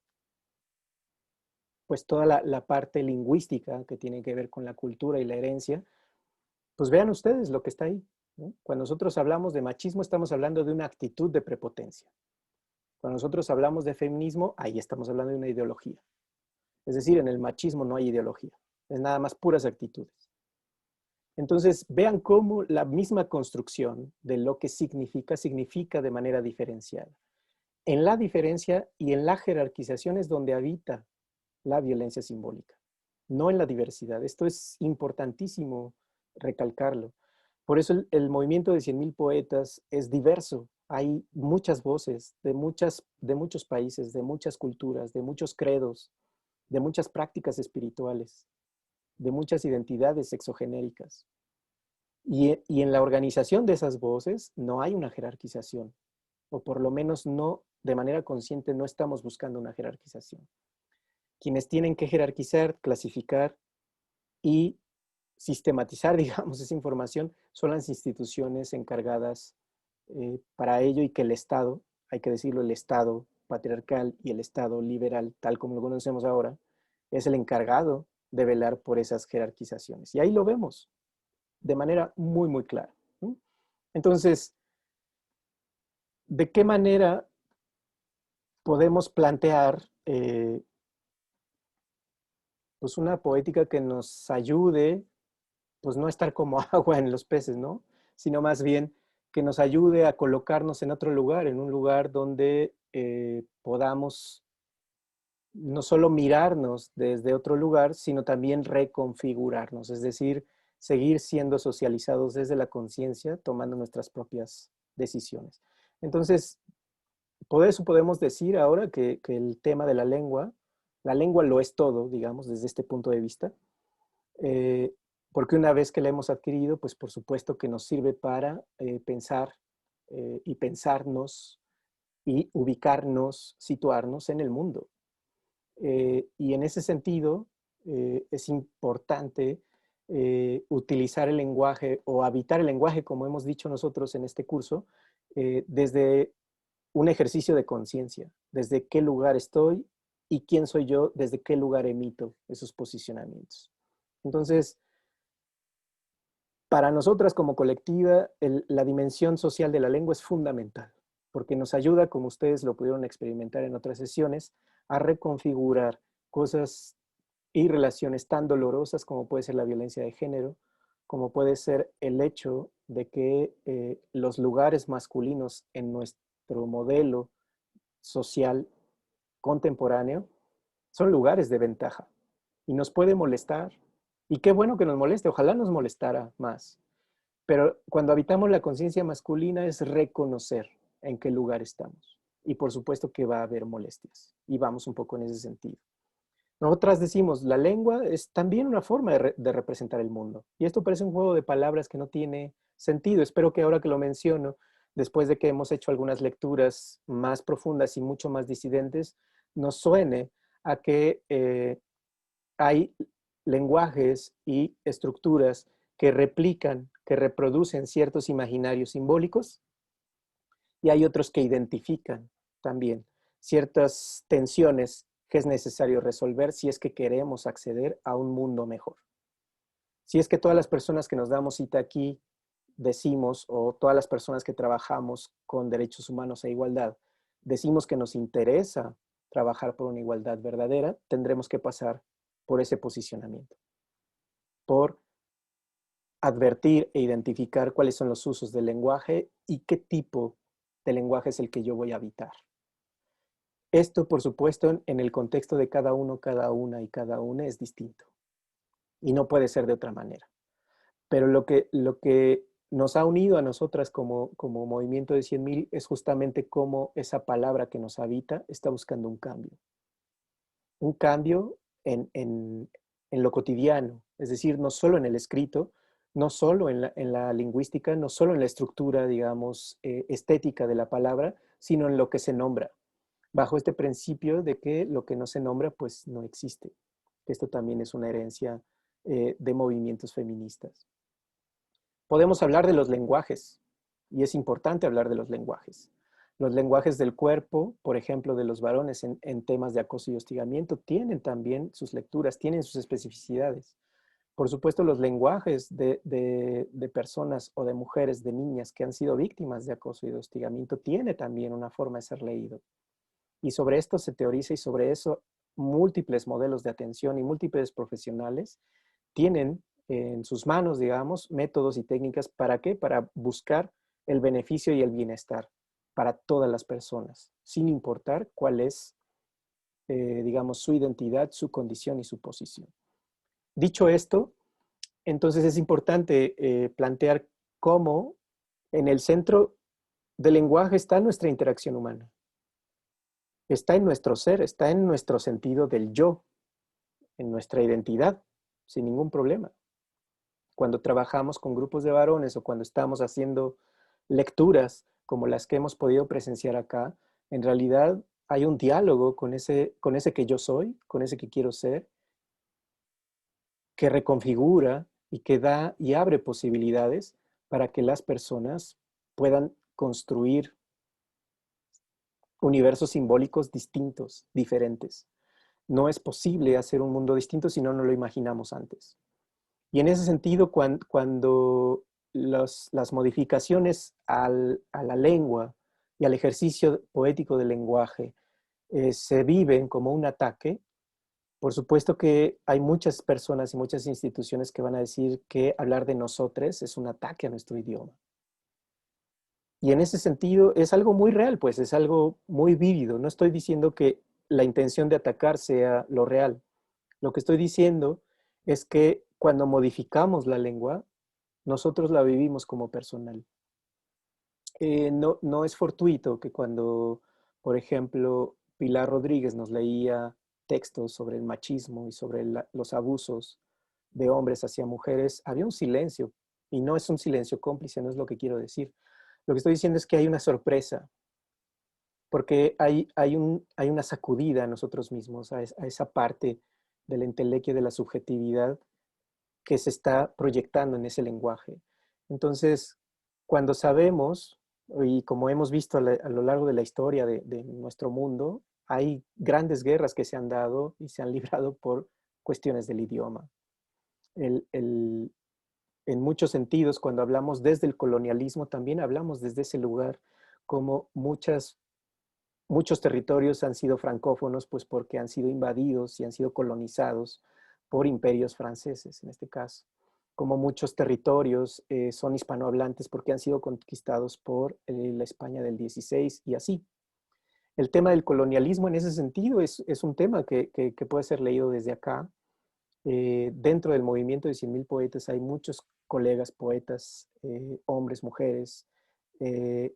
pues toda la parte lingüística que tiene que ver con la cultura y la herencia, pues vean ustedes lo que está ahí, ¿no? Cuando nosotros hablamos de machismo, estamos hablando de una actitud de prepotencia. Cuando nosotros hablamos de feminismo, ahí estamos hablando de una ideología. Es decir, en el machismo no hay ideología, es nada más puras actitudes. Entonces, vean cómo la misma construcción de lo que significa de manera diferenciada. En la diferencia y en la jerarquización es donde habita la violencia simbólica, no en la diversidad. Esto es importantísimo recalcarlo. Por eso el movimiento de 100.000 poetas es diverso. Hay muchas voces de muchos países, de muchas culturas, de muchos credos, de muchas prácticas espirituales, de muchas identidades sexogenéricas. Y en la organización de esas voces no hay una jerarquización, o por lo menos no de manera consciente no estamos buscando una jerarquización. Quienes tienen que jerarquizar, clasificar y sistematizar, digamos, esa información son las instituciones encargadas para ello y que el Estado, hay que decirlo, el Estado patriarcal y el Estado liberal, tal como lo conocemos ahora, es el encargado de velar por esas jerarquizaciones. Y ahí lo vemos de manera muy clara, ¿no? Entonces, ¿de qué manera podemos plantear pues una poética que nos ayude, pues no estar como agua en los peces, ¿no? Sino más bien que nos ayude a colocarnos en otro lugar, en un lugar donde podamos no solo mirarnos desde otro lugar, sino también reconfigurarnos, es decir, seguir siendo socializados desde la conciencia, tomando nuestras propias decisiones. Entonces, por eso podemos decir ahora que el tema de la lengua lo es todo, digamos, desde este punto de vista, eh, porque una vez que la hemos adquirido, pues por supuesto que nos sirve para pensar y pensarnos y ubicarnos, situarnos en el mundo. Y en ese sentido, es importante utilizar el lenguaje o habitar el lenguaje, como hemos dicho nosotros en este curso, desde un ejercicio de conciencia, desde qué lugar estoy y quién soy yo, desde qué lugar emito esos posicionamientos. Entonces, para nosotras como colectiva, la dimensión social de la lengua es fundamental, porque nos ayuda, como ustedes lo pudieron experimentar en otras sesiones, a reconfigurar cosas y relaciones tan dolorosas como puede ser la violencia de género, como puede ser el hecho de que los lugares masculinos en nuestro modelo social contemporáneo son lugares de ventaja y nos puede molestar. Y qué bueno que nos moleste, ojalá nos molestara más. Pero cuando habitamos la conciencia masculina es reconocer en qué lugar estamos. Y por supuesto que va a haber molestias. Y vamos un poco en ese sentido. Nosotras decimos, la lengua es también una forma de representar el mundo. Y esto parece un juego de palabras que no tiene sentido. Espero que ahora que lo menciono, después de que hemos hecho algunas lecturas más profundas y mucho más disidentes, nos suene a que hay lenguajes y estructuras que replican, que reproducen ciertos imaginarios simbólicos y hay otros que identifican también ciertas tensiones que es necesario resolver si es que queremos acceder a un mundo mejor. Si es que todas las personas que nos damos cita aquí decimos, o todas las personas que trabajamos con derechos humanos e igualdad, decimos que nos interesa trabajar por una igualdad verdadera, tendremos que pasar por ese posicionamiento, por advertir e identificar cuáles son los usos del lenguaje y qué tipo de lenguaje es el que yo voy a habitar. Esto, por supuesto, en el contexto de cada uno, cada una y cada una es distinto. Y no puede ser de otra manera. Pero lo que nos ha unido a nosotras como movimiento de 100.000 es justamente cómo esa palabra que nos habita está buscando un cambio. Un cambio en lo cotidiano, es decir, no solo en el escrito, no solo en la lingüística, no solo en la estructura, digamos, estética de la palabra, sino en lo que se nombra, bajo este principio de que lo que no se nombra, pues no existe. Esto también es una herencia de movimientos feministas. Podemos hablar de los lenguajes, y es importante hablar de los lenguajes. Los lenguajes del cuerpo, por ejemplo, de los varones en temas de acoso y hostigamiento, tienen también sus lecturas, tienen sus especificidades. Por supuesto, los lenguajes de personas o de mujeres, de niñas que han sido víctimas de acoso y de hostigamiento, tiene también una forma de ser leído. Y sobre esto se teoriza y sobre eso múltiples modelos de atención y múltiples profesionales tienen en sus manos, digamos, métodos y técnicas. ¿Para qué? Para buscar el beneficio y el bienestar para todas las personas, sin importar cuál es, digamos, su identidad, su condición y su posición. Dicho esto, entonces es importante plantear cómo en el centro del lenguaje está nuestra interacción humana. Está en nuestro ser, está en nuestro sentido del yo, en nuestra identidad, sin ningún problema. Cuando trabajamos con grupos de varones o cuando estamos haciendo lecturas como las que hemos podido presenciar acá, en realidad hay un diálogo con ese que yo soy, con ese que quiero ser, que reconfigura y que da y abre posibilidades para que las personas puedan construir universos simbólicos distintos, diferentes. No es posible hacer un mundo distinto si no lo imaginamos antes. Y en ese sentido, cuando las modificaciones a la lengua y al ejercicio poético del lenguaje se viven como un ataque, por supuesto que hay muchas personas y muchas instituciones que van a decir que hablar de nosotros es un ataque a nuestro idioma. Y en ese sentido es algo muy real, pues es algo muy vívido. No estoy diciendo que la intención de atacar sea lo real. Lo que estoy diciendo es que cuando modificamos la lengua, nosotros la vivimos como personal. No es fortuito que cuando, por ejemplo, Pilar Rodríguez nos leía textos sobre el machismo y sobre los abusos de hombres hacia mujeres, había un silencio, y no es un silencio cómplice, no es lo que quiero decir. Lo que estoy diciendo es que hay una sorpresa, porque hay una sacudida a nosotros mismos, a esa parte de la entelequia, de la subjetividad que se está proyectando en ese lenguaje. Entonces, cuando sabemos, y como hemos visto a lo largo de la historia de nuestro mundo, hay grandes guerras que se han dado y se han librado por cuestiones del idioma. El, el, en muchos sentidos, cuando hablamos desde el colonialismo, también hablamos desde ese lugar, como muchos territorios han sido francófonos, pues porque han sido invadidos y han sido colonizados por imperios franceses, en este caso. Como muchos territorios son hispanohablantes porque han sido conquistados por la España del 16 y así. El tema del colonialismo en ese sentido es un tema que puede ser leído desde acá. Dentro del movimiento de 100.000 poetas hay muchos colegas poetas, hombres, mujeres, eh,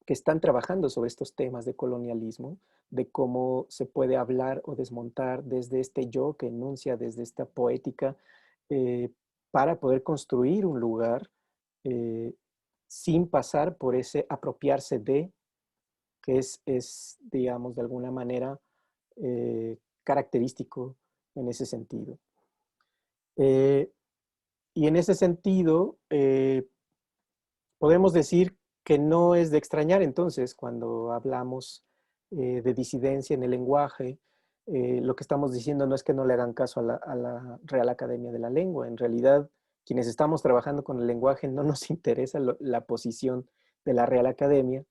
que están trabajando sobre estos temas de colonialismo, de cómo se puede hablar o desmontar desde este yo que enuncia, desde esta poética, eh, para poder construir un lugar eh, sin pasar por ese apropiarse de, que digamos, de alguna manera característico en ese sentido. Eh, y en ese sentido, podemos decir que no es de extrañar entonces cuando hablamos de disidencia en el lenguaje, lo que estamos diciendo no es que no le hagan caso a la Real Academia de la Lengua. En realidad, quienes estamos trabajando con el lenguaje no nos interesa la posición de la Real Academia,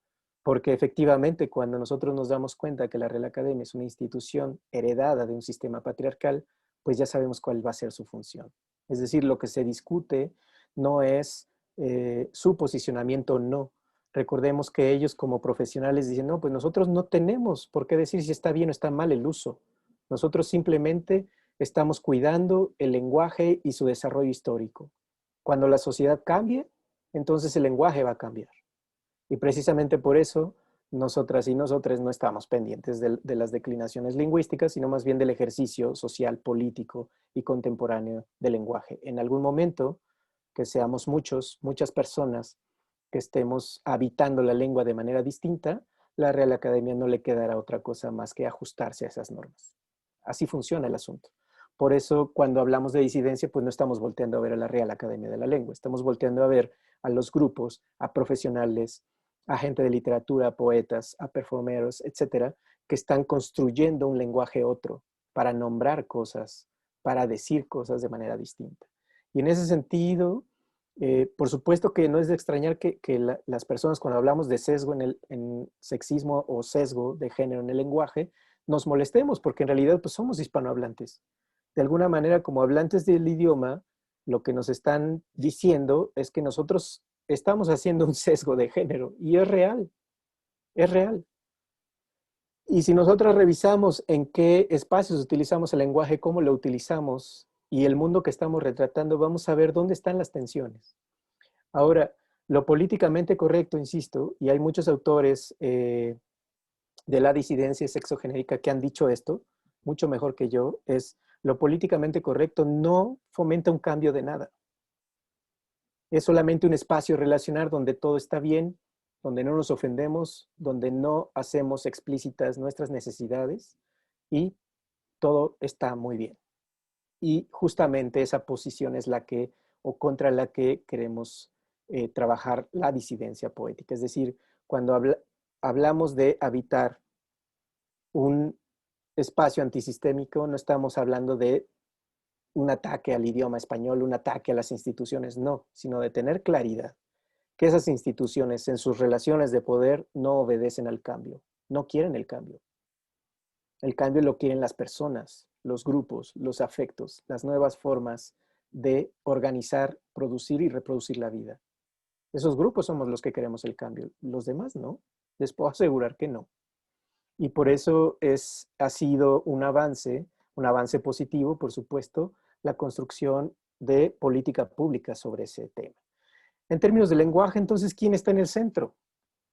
porque efectivamente cuando nosotros nos damos cuenta que la Real Academia es una institución heredada de un sistema patriarcal, pues ya sabemos cuál va a ser su función. Es decir, lo que se discute no es su posicionamiento, no. Recordemos que ellos como profesionales dicen, no, pues nosotros no tenemos por qué decir si está bien o está mal el uso. Nosotros simplemente estamos cuidando el lenguaje y su desarrollo histórico. Cuando la sociedad cambie, entonces el lenguaje va a cambiar. Y precisamente por eso nosotras y nosotros no estamos pendientes de las declinaciones lingüísticas, sino más bien del ejercicio social, político y contemporáneo del lenguaje. En algún momento, que seamos muchas personas que estemos habitando la lengua de manera distinta, la Real Academia no le quedará otra cosa más que ajustarse a esas normas. Así funciona el asunto. Por eso, cuando hablamos de disidencia, pues no estamos volteando a ver a la Real Academia de la Lengua, estamos volteando a ver a los grupos, a profesionales, a gente de literatura, a poetas, a performeros, etcétera, que están construyendo un lenguaje otro para nombrar cosas, para decir cosas de manera distinta. Y en ese sentido, por supuesto que no es de extrañar que las personas cuando hablamos de sesgo en sexismo o sesgo de género en el lenguaje, nos molestemos porque en realidad pues somos hispanohablantes. De alguna manera, como hablantes del idioma, lo que nos están diciendo es que nosotros estamos haciendo un sesgo de género y es real, es real. Y si nosotros revisamos en qué espacios utilizamos el lenguaje, cómo lo utilizamos y el mundo que estamos retratando, vamos a ver dónde están las tensiones. Ahora, lo políticamente correcto, insisto, y hay muchos autores de la disidencia sexogenérica que han dicho esto, mucho mejor que yo, es lo políticamente correcto no fomenta un cambio de nada. Es solamente un espacio relacional donde todo está bien, donde no nos ofendemos, donde no hacemos explícitas nuestras necesidades y todo está muy bien. Y justamente esa posición es la que, o contra la que queremos trabajar la disidencia poética. Es decir, cuando hablamos de habitar un espacio antisistémico, no estamos hablando de un ataque al idioma español, un ataque a las instituciones, no, sino de tener claridad que esas instituciones en sus relaciones de poder no obedecen al cambio, no quieren el cambio. El cambio lo quieren las personas, los grupos, los afectos, las nuevas formas de organizar, producir y reproducir la vida. Esos grupos somos los que queremos el cambio, los demás no. Les puedo asegurar que no. Y por eso ha sido un avance positivo, por supuesto, la construcción de política pública sobre ese tema. En términos de lenguaje, entonces, ¿quién está en el centro?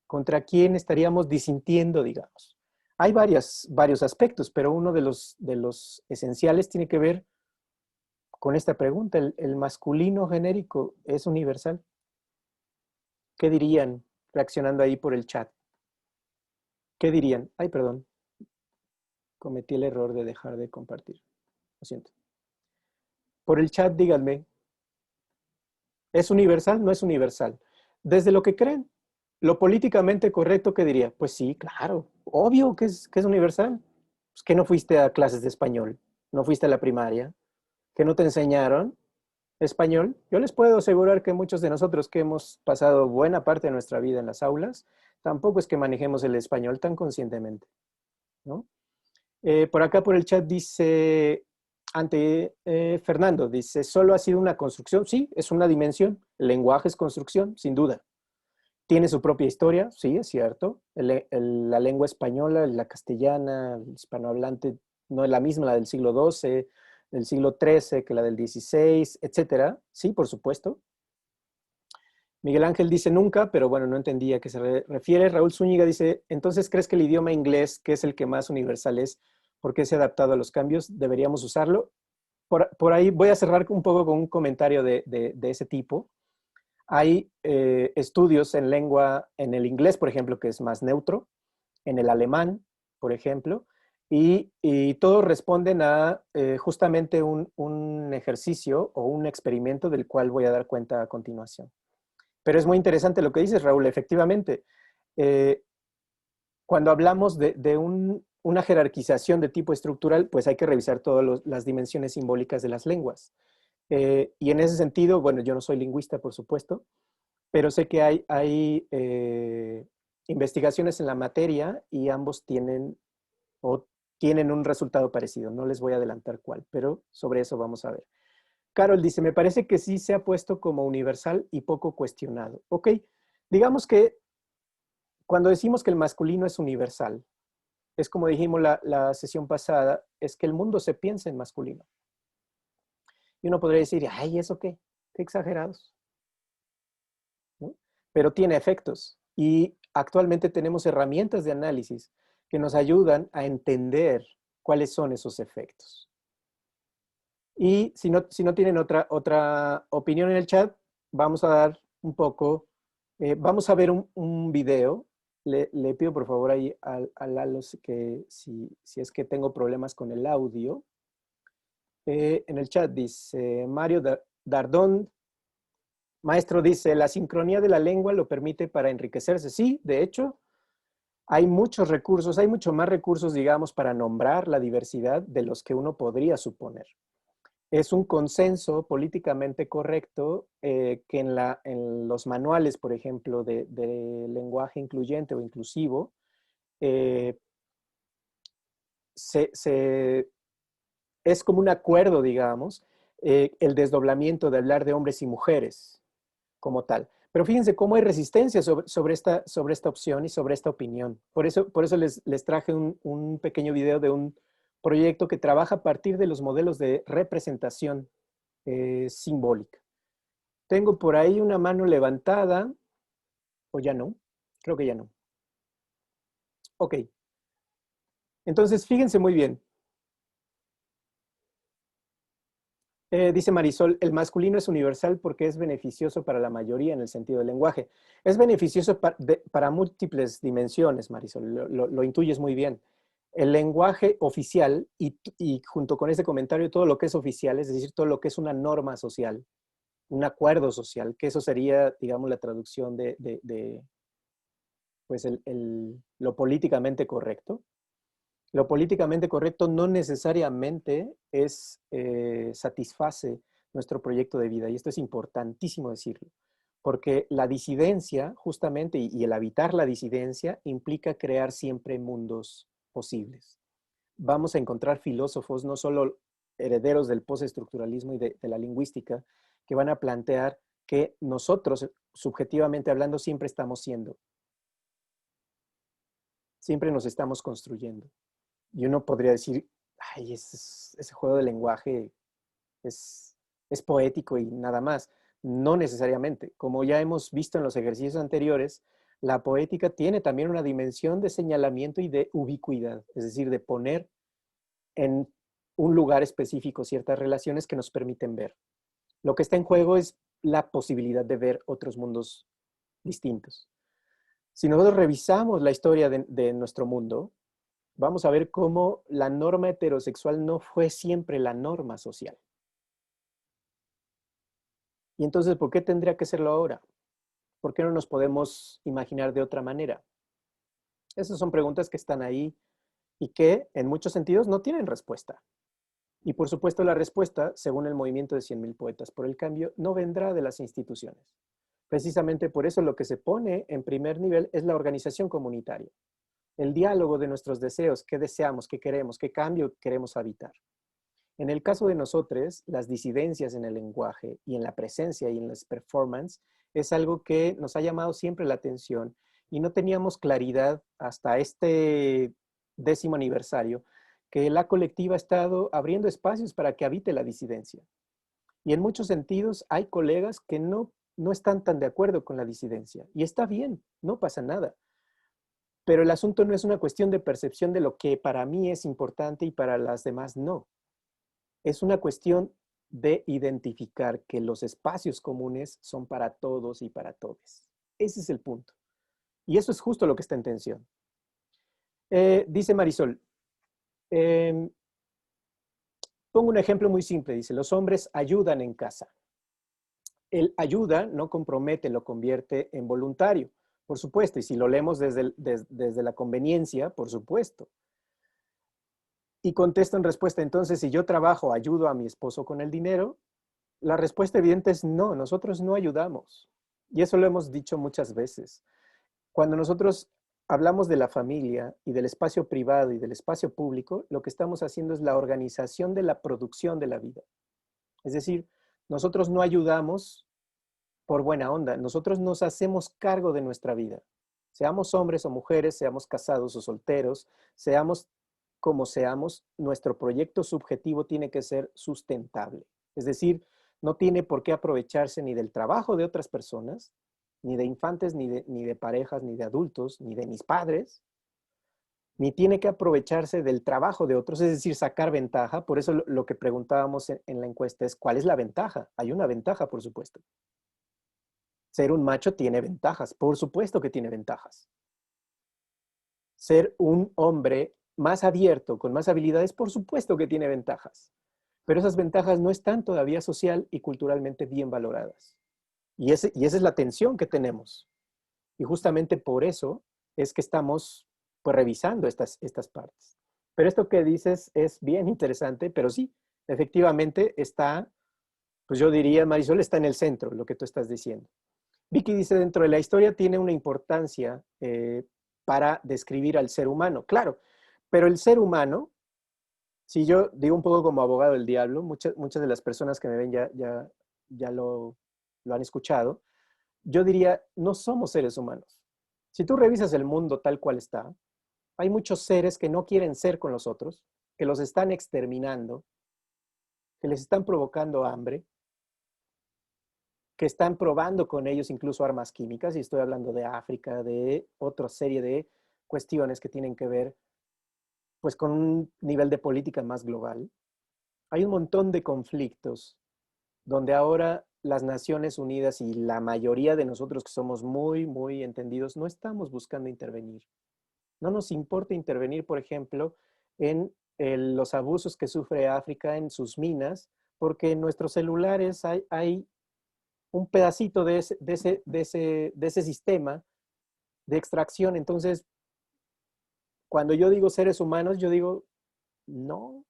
¿Contra quién estaríamos disintiendo, digamos? Hay varios aspectos, pero uno de los esenciales tiene que ver con esta pregunta. ¿El masculino genérico es universal? ¿Qué dirían reaccionando ahí por el chat? ¿Qué dirían? Ay, perdón. Cometí el error de dejar de compartir. Lo siento. Por el chat, díganme. ¿Es universal? ¿No es universal? Desde lo que creen. Lo políticamente correcto, ¿qué diría? Pues sí, claro. Obvio que es universal. Pues que no fuiste a clases de español. No fuiste a la primaria. Que no te enseñaron español. Yo les puedo asegurar que muchos de nosotros que hemos pasado buena parte de nuestra vida en las aulas, tampoco es que manejemos el español tan conscientemente, ¿no? Por acá por el chat dice, Fernando, dice, ¿solo ha sido una construcción? Sí, es una dimensión. El lenguaje es construcción, sin duda. ¿Tiene su propia historia? Sí, es cierto. La lengua española, la castellana, el hispanohablante, no es la misma, la del siglo XII, del siglo XIII, que la del XVI, etcétera. Sí, por supuesto. Miguel Ángel dice nunca, pero bueno, no entendía a qué se refiere. Raúl Zúñiga dice, entonces, ¿crees que el idioma inglés, que es el que más universal es, porque se ha adaptado a los cambios, deberíamos usarlo? Por ahí voy a cerrar un poco con un comentario de ese tipo. Hay estudios en lengua, en el inglés, por ejemplo, que es más neutro, en el alemán, por ejemplo, y todos responden a justamente un ejercicio o un experimento del cual voy a dar cuenta a continuación. Pero es muy interesante lo que dices, Raúl. Efectivamente, eh, cuando hablamos de una jerarquización de tipo estructural, pues hay que revisar todas las dimensiones simbólicas de las lenguas. Y en ese sentido, bueno, yo no soy lingüista, por supuesto, pero sé que hay investigaciones en la materia y ambos tienen un resultado parecido. No les voy a adelantar cuál, pero sobre eso vamos a ver. Carol dice, me parece que sí se ha puesto como universal y poco cuestionado. Ok, digamos que cuando decimos que el masculino es universal, es como dijimos la sesión pasada, es que el mundo se piensa en masculino. Y uno podría decir, ay, ¿eso qué? Qué exagerados, ¿no? Pero tiene efectos. Y actualmente tenemos herramientas de análisis que nos ayudan a entender cuáles son esos efectos. Y si no tienen otra opinión en el chat, vamos a dar un poco, vamos a ver un video. Le pido por favor ahí a Lalo que si es que tengo problemas con el audio. En el chat dice Mario Dardón, maestro dice, la sincronía de la lengua lo permite para enriquecerse. Sí, de hecho, hay muchos recursos, hay mucho más recursos, digamos, para nombrar la diversidad de los que uno podría suponer. Es un consenso políticamente correcto que en los manuales, por ejemplo, de lenguaje incluyente o inclusivo, es como un acuerdo, digamos, el desdoblamiento de hablar de hombres y mujeres como tal. Pero fíjense cómo hay resistencia sobre esta opción y sobre esta opinión. Por eso les traje un pequeño video de un proyecto que trabaja a partir de los modelos de representación simbólica. Tengo por ahí una mano levantada, o ya no, creo que ya no. Ok, entonces fíjense muy bien. Dice Marisol, el masculino es universal porque es beneficioso para la mayoría en el sentido del lenguaje. Es beneficioso para múltiples dimensiones, Marisol, lo intuyes muy bien. El lenguaje oficial y junto con ese comentario todo lo que es oficial, es decir, todo lo que es una norma social, un acuerdo social, que eso sería, digamos, la traducción de pues lo políticamente correcto. Lo políticamente correcto no necesariamente satisface nuestro proyecto de vida, y esto es importantísimo decirlo, porque la disidencia, justamente, y el habitar la disidencia, implica crear siempre mundos posibles. Vamos a encontrar filósofos, no solo herederos del postestructuralismo y de la lingüística, que van a plantear que nosotros, subjetivamente hablando, siempre estamos siendo, siempre nos estamos construyendo. Y uno podría decir, ay, ese juego de lenguaje es, es poético y nada más. No necesariamente. Como ya hemos visto en los ejercicios anteriores, la poética tiene también una dimensión de señalamiento y de ubicuidad, es decir, de poner en un lugar específico ciertas relaciones que nos permiten ver. Lo que está en juego es la posibilidad de ver otros mundos distintos. Si nosotros revisamos la historia de nuestro mundo, vamos a ver cómo la norma heterosexual no fue siempre la norma social. Y entonces, ¿por qué tendría que serlo ahora? ¿Por qué no nos podemos imaginar de otra manera? Esas son preguntas que están ahí y que, en muchos sentidos, no tienen respuesta. Y por supuesto, la respuesta, según el movimiento de 100.000 poetas por el cambio, no vendrá de las instituciones. Precisamente por eso lo que se pone en primer nivel es la organización comunitaria. El diálogo de nuestros deseos, qué deseamos, qué queremos, qué cambio queremos habitar. En el caso de nosotros, las disidencias en el lenguaje y en la presencia y en las performances es algo que nos ha llamado siempre la atención y no teníamos claridad hasta este 10º aniversario que la colectiva ha estado abriendo espacios para que habite la disidencia. Y en muchos sentidos hay colegas que no están tan de acuerdo con la disidencia. Y está bien, no pasa nada. Pero el asunto no es una cuestión de percepción de lo que para mí es importante y para las demás no. Es una cuestión de identificar que los espacios comunes son para todos y para todes. Ese es el punto. Y eso es justo lo que está en tensión. Dice Marisol, pongo un ejemplo muy simple. Dice, los hombres ayudan en casa. El ayuda no compromete, lo convierte en voluntario, por supuesto. Y si lo leemos desde la conveniencia, por supuesto. Y contesto en respuesta, entonces, si yo trabajo, ayudo a mi esposo con el dinero, la respuesta evidente es no, nosotros no ayudamos. Y eso lo hemos dicho muchas veces. Cuando nosotros hablamos de la familia y del espacio privado y del espacio público, lo que estamos haciendo es la organización de la producción de la vida. Es decir, nosotros no ayudamos por buena onda, nosotros nos hacemos cargo de nuestra vida. Seamos hombres o mujeres, seamos casados o solteros, seamos como seamos, nuestro proyecto subjetivo tiene que ser sustentable. Es decir, no tiene por qué aprovecharse ni del trabajo de otras personas, ni de infantes, ni de parejas, ni de adultos, ni de mis padres, ni tiene que aprovecharse del trabajo de otros, es decir, sacar ventaja. Por eso lo que preguntábamos en la encuesta es, ¿cuál es la ventaja? Hay una ventaja, por supuesto. Ser un macho tiene ventajas, por supuesto que tiene ventajas. Ser un hombre más abierto, con más habilidades, por supuesto que tiene ventajas. Pero esas ventajas no están todavía social y culturalmente bien valoradas. Y esa es la tensión que tenemos. Y justamente por eso es que estamos pues, revisando estas partes. Pero esto que dices es bien interesante, pero sí, efectivamente está, pues yo diría, Marisol, está en el centro, lo que tú estás diciendo. Vicky dice, dentro de la historia tiene una importancia para describir al ser humano. Claro, pero el ser humano, si yo digo un poco como abogado del diablo, muchas de las personas que me ven ya lo han escuchado, yo diría, no somos seres humanos. Si tú revisas el mundo tal cual está, hay muchos seres que no quieren ser con los otros, que los están exterminando, que les están provocando hambre, que están probando con ellos incluso armas químicas, y estoy hablando de África, de otra serie de cuestiones que tienen que ver pues con un nivel de política más global. Hay un montón de conflictos donde ahora las Naciones Unidas y la mayoría de nosotros que somos muy entendidos no estamos buscando intervenir. No nos importa intervenir, por ejemplo, en los abusos que sufre África en sus minas, porque en nuestros celulares hay un pedacito de ese sistema de extracción. Entonces, cuando yo digo seres humanos, yo digo, no,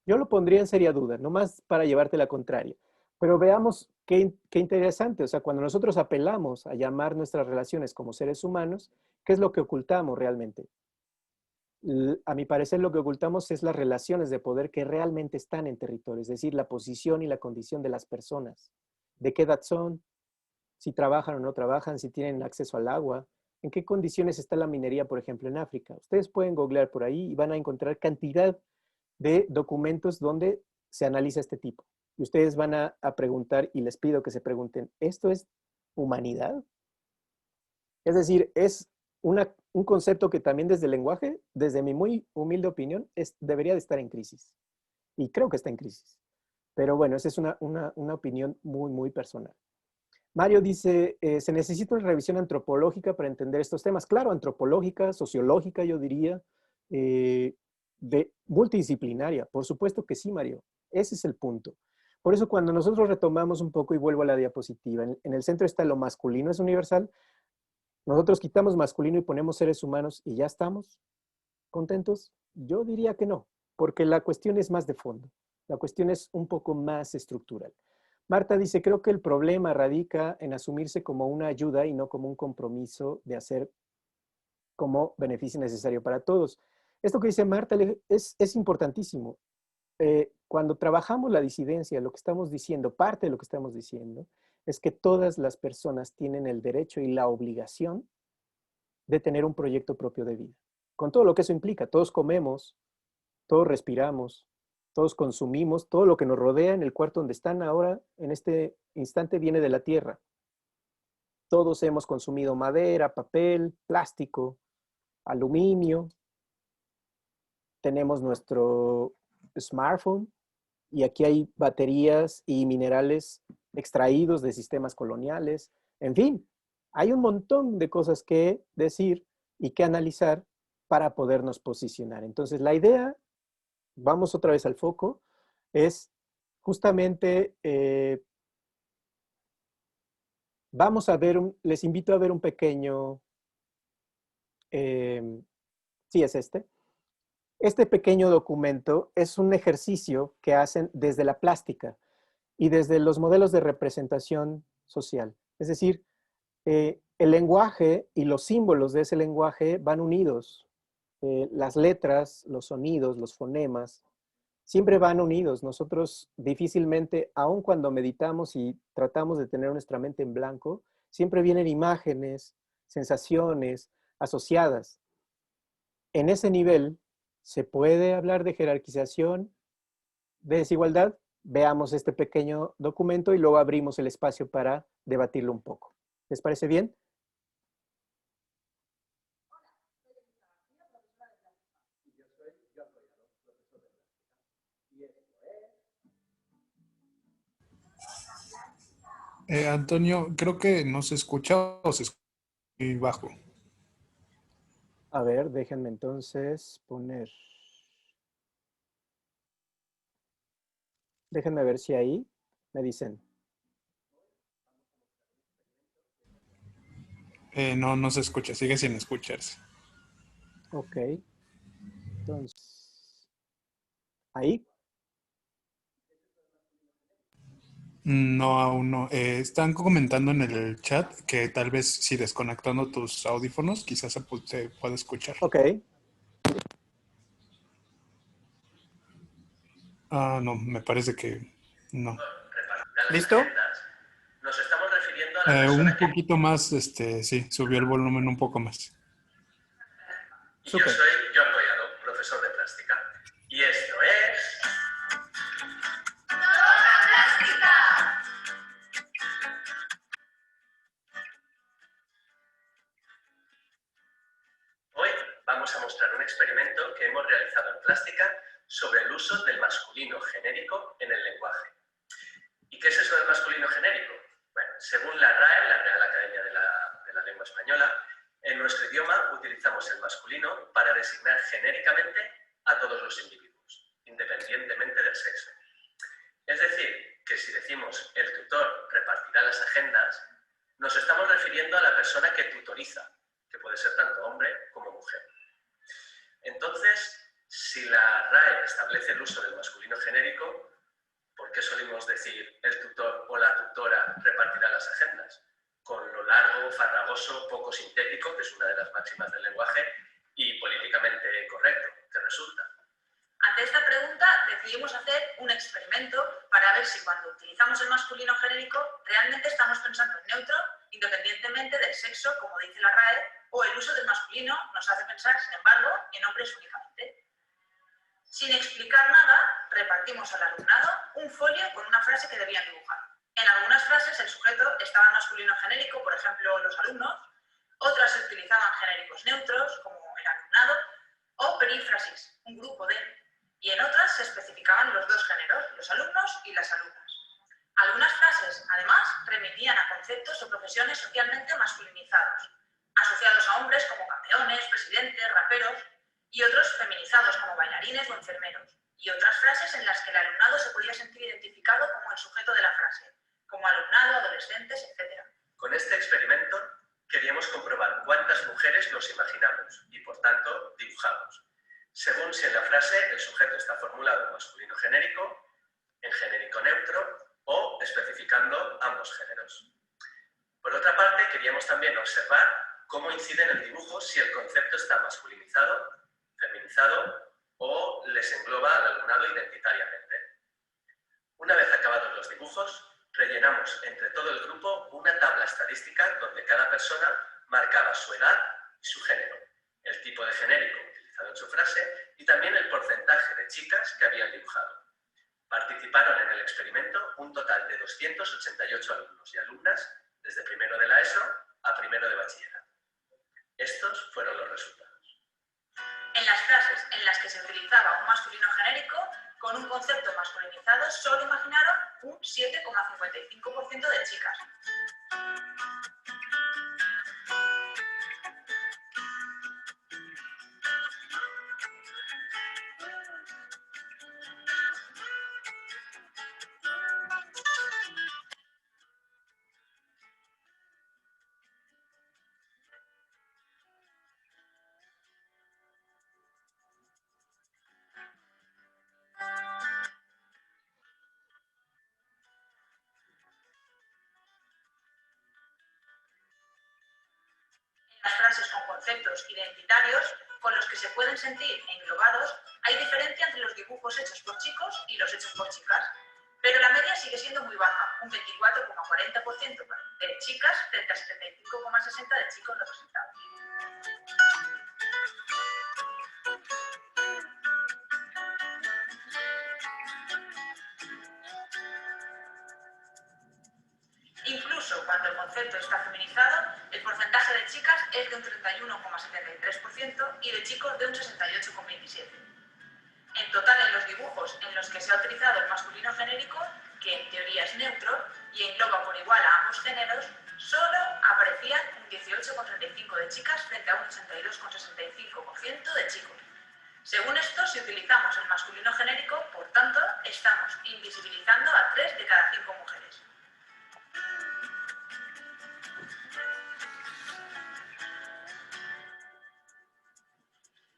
yo lo pondría en seria duda, nomás para llevarte la contraria. Pero veamos qué interesante, o sea, cuando nosotros apelamos a llamar nuestras relaciones como seres humanos, ¿qué es lo que ocultamos realmente? A mi parecer, lo que ocultamos es las relaciones de poder que realmente están en territorio, es decir, la posición y la condición de las personas. ¿De qué edad son? Si trabajan o no trabajan, si tienen acceso al agua, en qué condiciones está la minería, por ejemplo, en África. Ustedes pueden googlear por ahí y van a encontrar cantidad de documentos donde se analiza este tipo. Y ustedes van a preguntar, y les pido que se pregunten, ¿esto es humanidad? Es decir, es un concepto que también desde el lenguaje, desde mi muy humilde opinión, debería de estar en crisis. Y creo que está en crisis. Pero bueno, esa es una opinión muy, muy personal. Mario dice, se necesita una revisión antropológica para entender estos temas. Claro, antropológica, sociológica, yo diría, multidisciplinaria. Por supuesto que sí, Mario. Ese es el punto. Por eso cuando nosotros retomamos un poco, y vuelvo a la diapositiva, en el centro está lo masculino, es universal. Nosotros quitamos masculino y ponemos seres humanos y ya estamos contentos. Yo diría que no, porque la cuestión es más de fondo. La cuestión es un poco más estructural. Marta dice, creo que el problema radica en asumirse como una ayuda y no como un compromiso de hacer como beneficio necesario para todos. Esto que dice Marta es importantísimo. Cuando trabajamos la disidencia, lo que estamos diciendo, parte de lo que estamos diciendo, es que todas las personas tienen el derecho y la obligación de tener un proyecto propio de vida. Con todo lo que eso implica, todos comemos, todos respiramos, todos consumimos, todo lo que nos rodea en el cuarto donde están ahora, en este instante, viene de la tierra. Todos hemos consumido madera, papel, plástico, aluminio. Tenemos nuestro smartphone y aquí hay baterías y minerales extraídos de sistemas coloniales. En fin, hay un montón de cosas que decir y que analizar para podernos posicionar. Entonces, la idea, vamos otra vez al foco, es justamente, vamos a ver, les invito a ver un pequeño, sí es este. Este pequeño documento es un ejercicio que hacen desde la plástica y desde los modelos de representación social. Es decir, el lenguaje y los símbolos de ese lenguaje van unidos. Las letras, los sonidos, los fonemas, siempre van unidos. Nosotros difícilmente, aun cuando meditamos y tratamos de tener nuestra mente en blanco, siempre vienen imágenes, sensaciones asociadas. En ese nivel, ¿se puede hablar de jerarquización, de desigualdad? Veamos este pequeño documento y luego abrimos el espacio para debatirlo un poco. ¿Les parece bien? Antonio, creo que no se escucha o se escucha muy bajo. A ver, déjenme entonces poner. Déjenme ver si ahí me dicen. No, no se escucha, sigue sin escucharse. Ok, entonces, ahí. No, aún no. Están comentando en el chat que tal vez si desconectando tus audífonos, quizás se pueda escuchar. Ok, Ah, no, me parece que no. ¿listo? Nos estamos refiriendo a la persona Un poquito más, sí, subió el volumen un poco más. Y yo soy John Collado, profesor de plástica. Y esto es... ¡Plástica! Hoy vamos a mostrar un experimento que hemos realizado en plástica sobre el uso del masculino genérico en el lenguaje. ¿Y qué es eso del masculino genérico? Bueno, según la RAE, la Real Academia de la Lengua Española, en nuestro idioma utilizamos el masculino para designar genéricamente a todos los individuos, independientemente del sexo. Es decir, que si decimos el tutor repartirá las agendas, nos estamos refiriendo a la persona que tutoriza, que puede ser tanto hombre como mujer. Si la RAE establece el uso del masculino genérico, ¿por qué solimos decir el tutor o la tutora repartirá las agendas? Con lo largo, farragoso, poco sintético, que es una de las máximas del lenguaje, y políticamente correcto, que resulta. Ante esta pregunta decidimos hacer un experimento para ver si cuando utilizamos el masculino genérico realmente estamos pensando en neutro, independientemente del sexo, como dice la RAE, o el uso del masculino nos hace pensar, sin embargo, en hombres únicamente. Sin explicar nada, repartimos al alumnado un folio con una frase que debían dibujar. En algunas frases el sujeto estaba en masculino genérico, por ejemplo, los alumnos, otras se utilizaban genéricos neutros, como el alumnado, o perífrasis, un grupo de, y en otras se especificaban los dos géneros, los alumnos y las alumnas. Algunas frases, además, remitían a conceptos o profesiones socialmente masculinizados, asociados a hombres como campeones, presidentes, raperos, y otros feminizados como bailarines o enfermeros, y otras frases en las que el alumnado se podía sentir identificado como el sujeto de la frase, como alumnado, adolescentes, etc. Con este experimento queríamos comprobar cuántas mujeres nos imaginamos y, por tanto, dibujamos, según si en la frase el sujeto está formulado en masculino genérico, en genérico neutro o especificando ambos géneros. Por otra parte, queríamos también observar cómo incide en el dibujo si el concepto está masculinizado, feminizado o les engloba al alumnado identitariamente. Una vez acabados los dibujos, rellenamos entre todo el grupo una tabla estadística donde cada persona marcaba su edad y su género, el tipo de genérico utilizado en su frase y también el porcentaje de chicas que habían dibujado. Participaron en el experimento un total de 288 alumnos y alumnas desde primero de la ESO a primero de bachillerato. Estos fueron los resultados. En las frases en las que se utilizaba un masculino genérico, con un concepto masculinizado, solo imaginaron un 7,55% de chicas. Las frases con conceptos identitarios con los que se pueden sentir englobados, hay diferencia entre los dibujos hechos por chicos y los hechos por chicas, pero la media sigue siendo muy baja, un 24,40% de chicas frente a 75,60% de chicos representados. Incluso cuando el concepto está feminizado, el porcentaje de chicas es de un 31,73% y de chicos de un 68,27%. En total, en los dibujos en los que se ha utilizado el masculino genérico, que en teoría es neutro y engloba por igual a ambos géneros, solo aparecían un 18,35% de chicas frente a un 82,65% de chicos. Según esto, si utilizamos el masculino genérico, por tanto, estamos invisibilizando a 3 de cada 5 mujeres.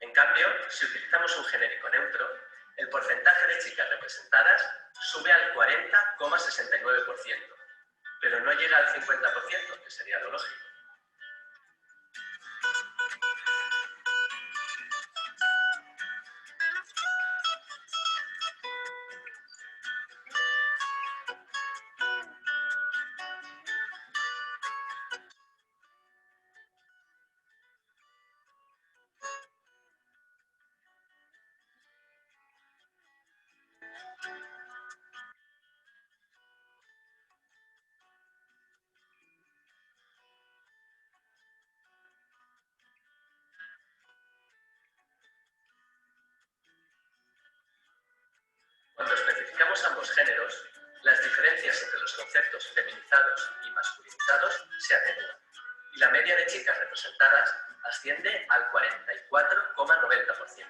En cambio, si utilizamos un genérico neutro, el porcentaje de chicas representadas sube al 40,69%, pero no llega al 50%, que sería lo lógico. Cuando especificamos ambos géneros, las diferencias entre los conceptos feminizados y masculinizados se atenúan, y la media de chicas representadas asciende al 44,90%,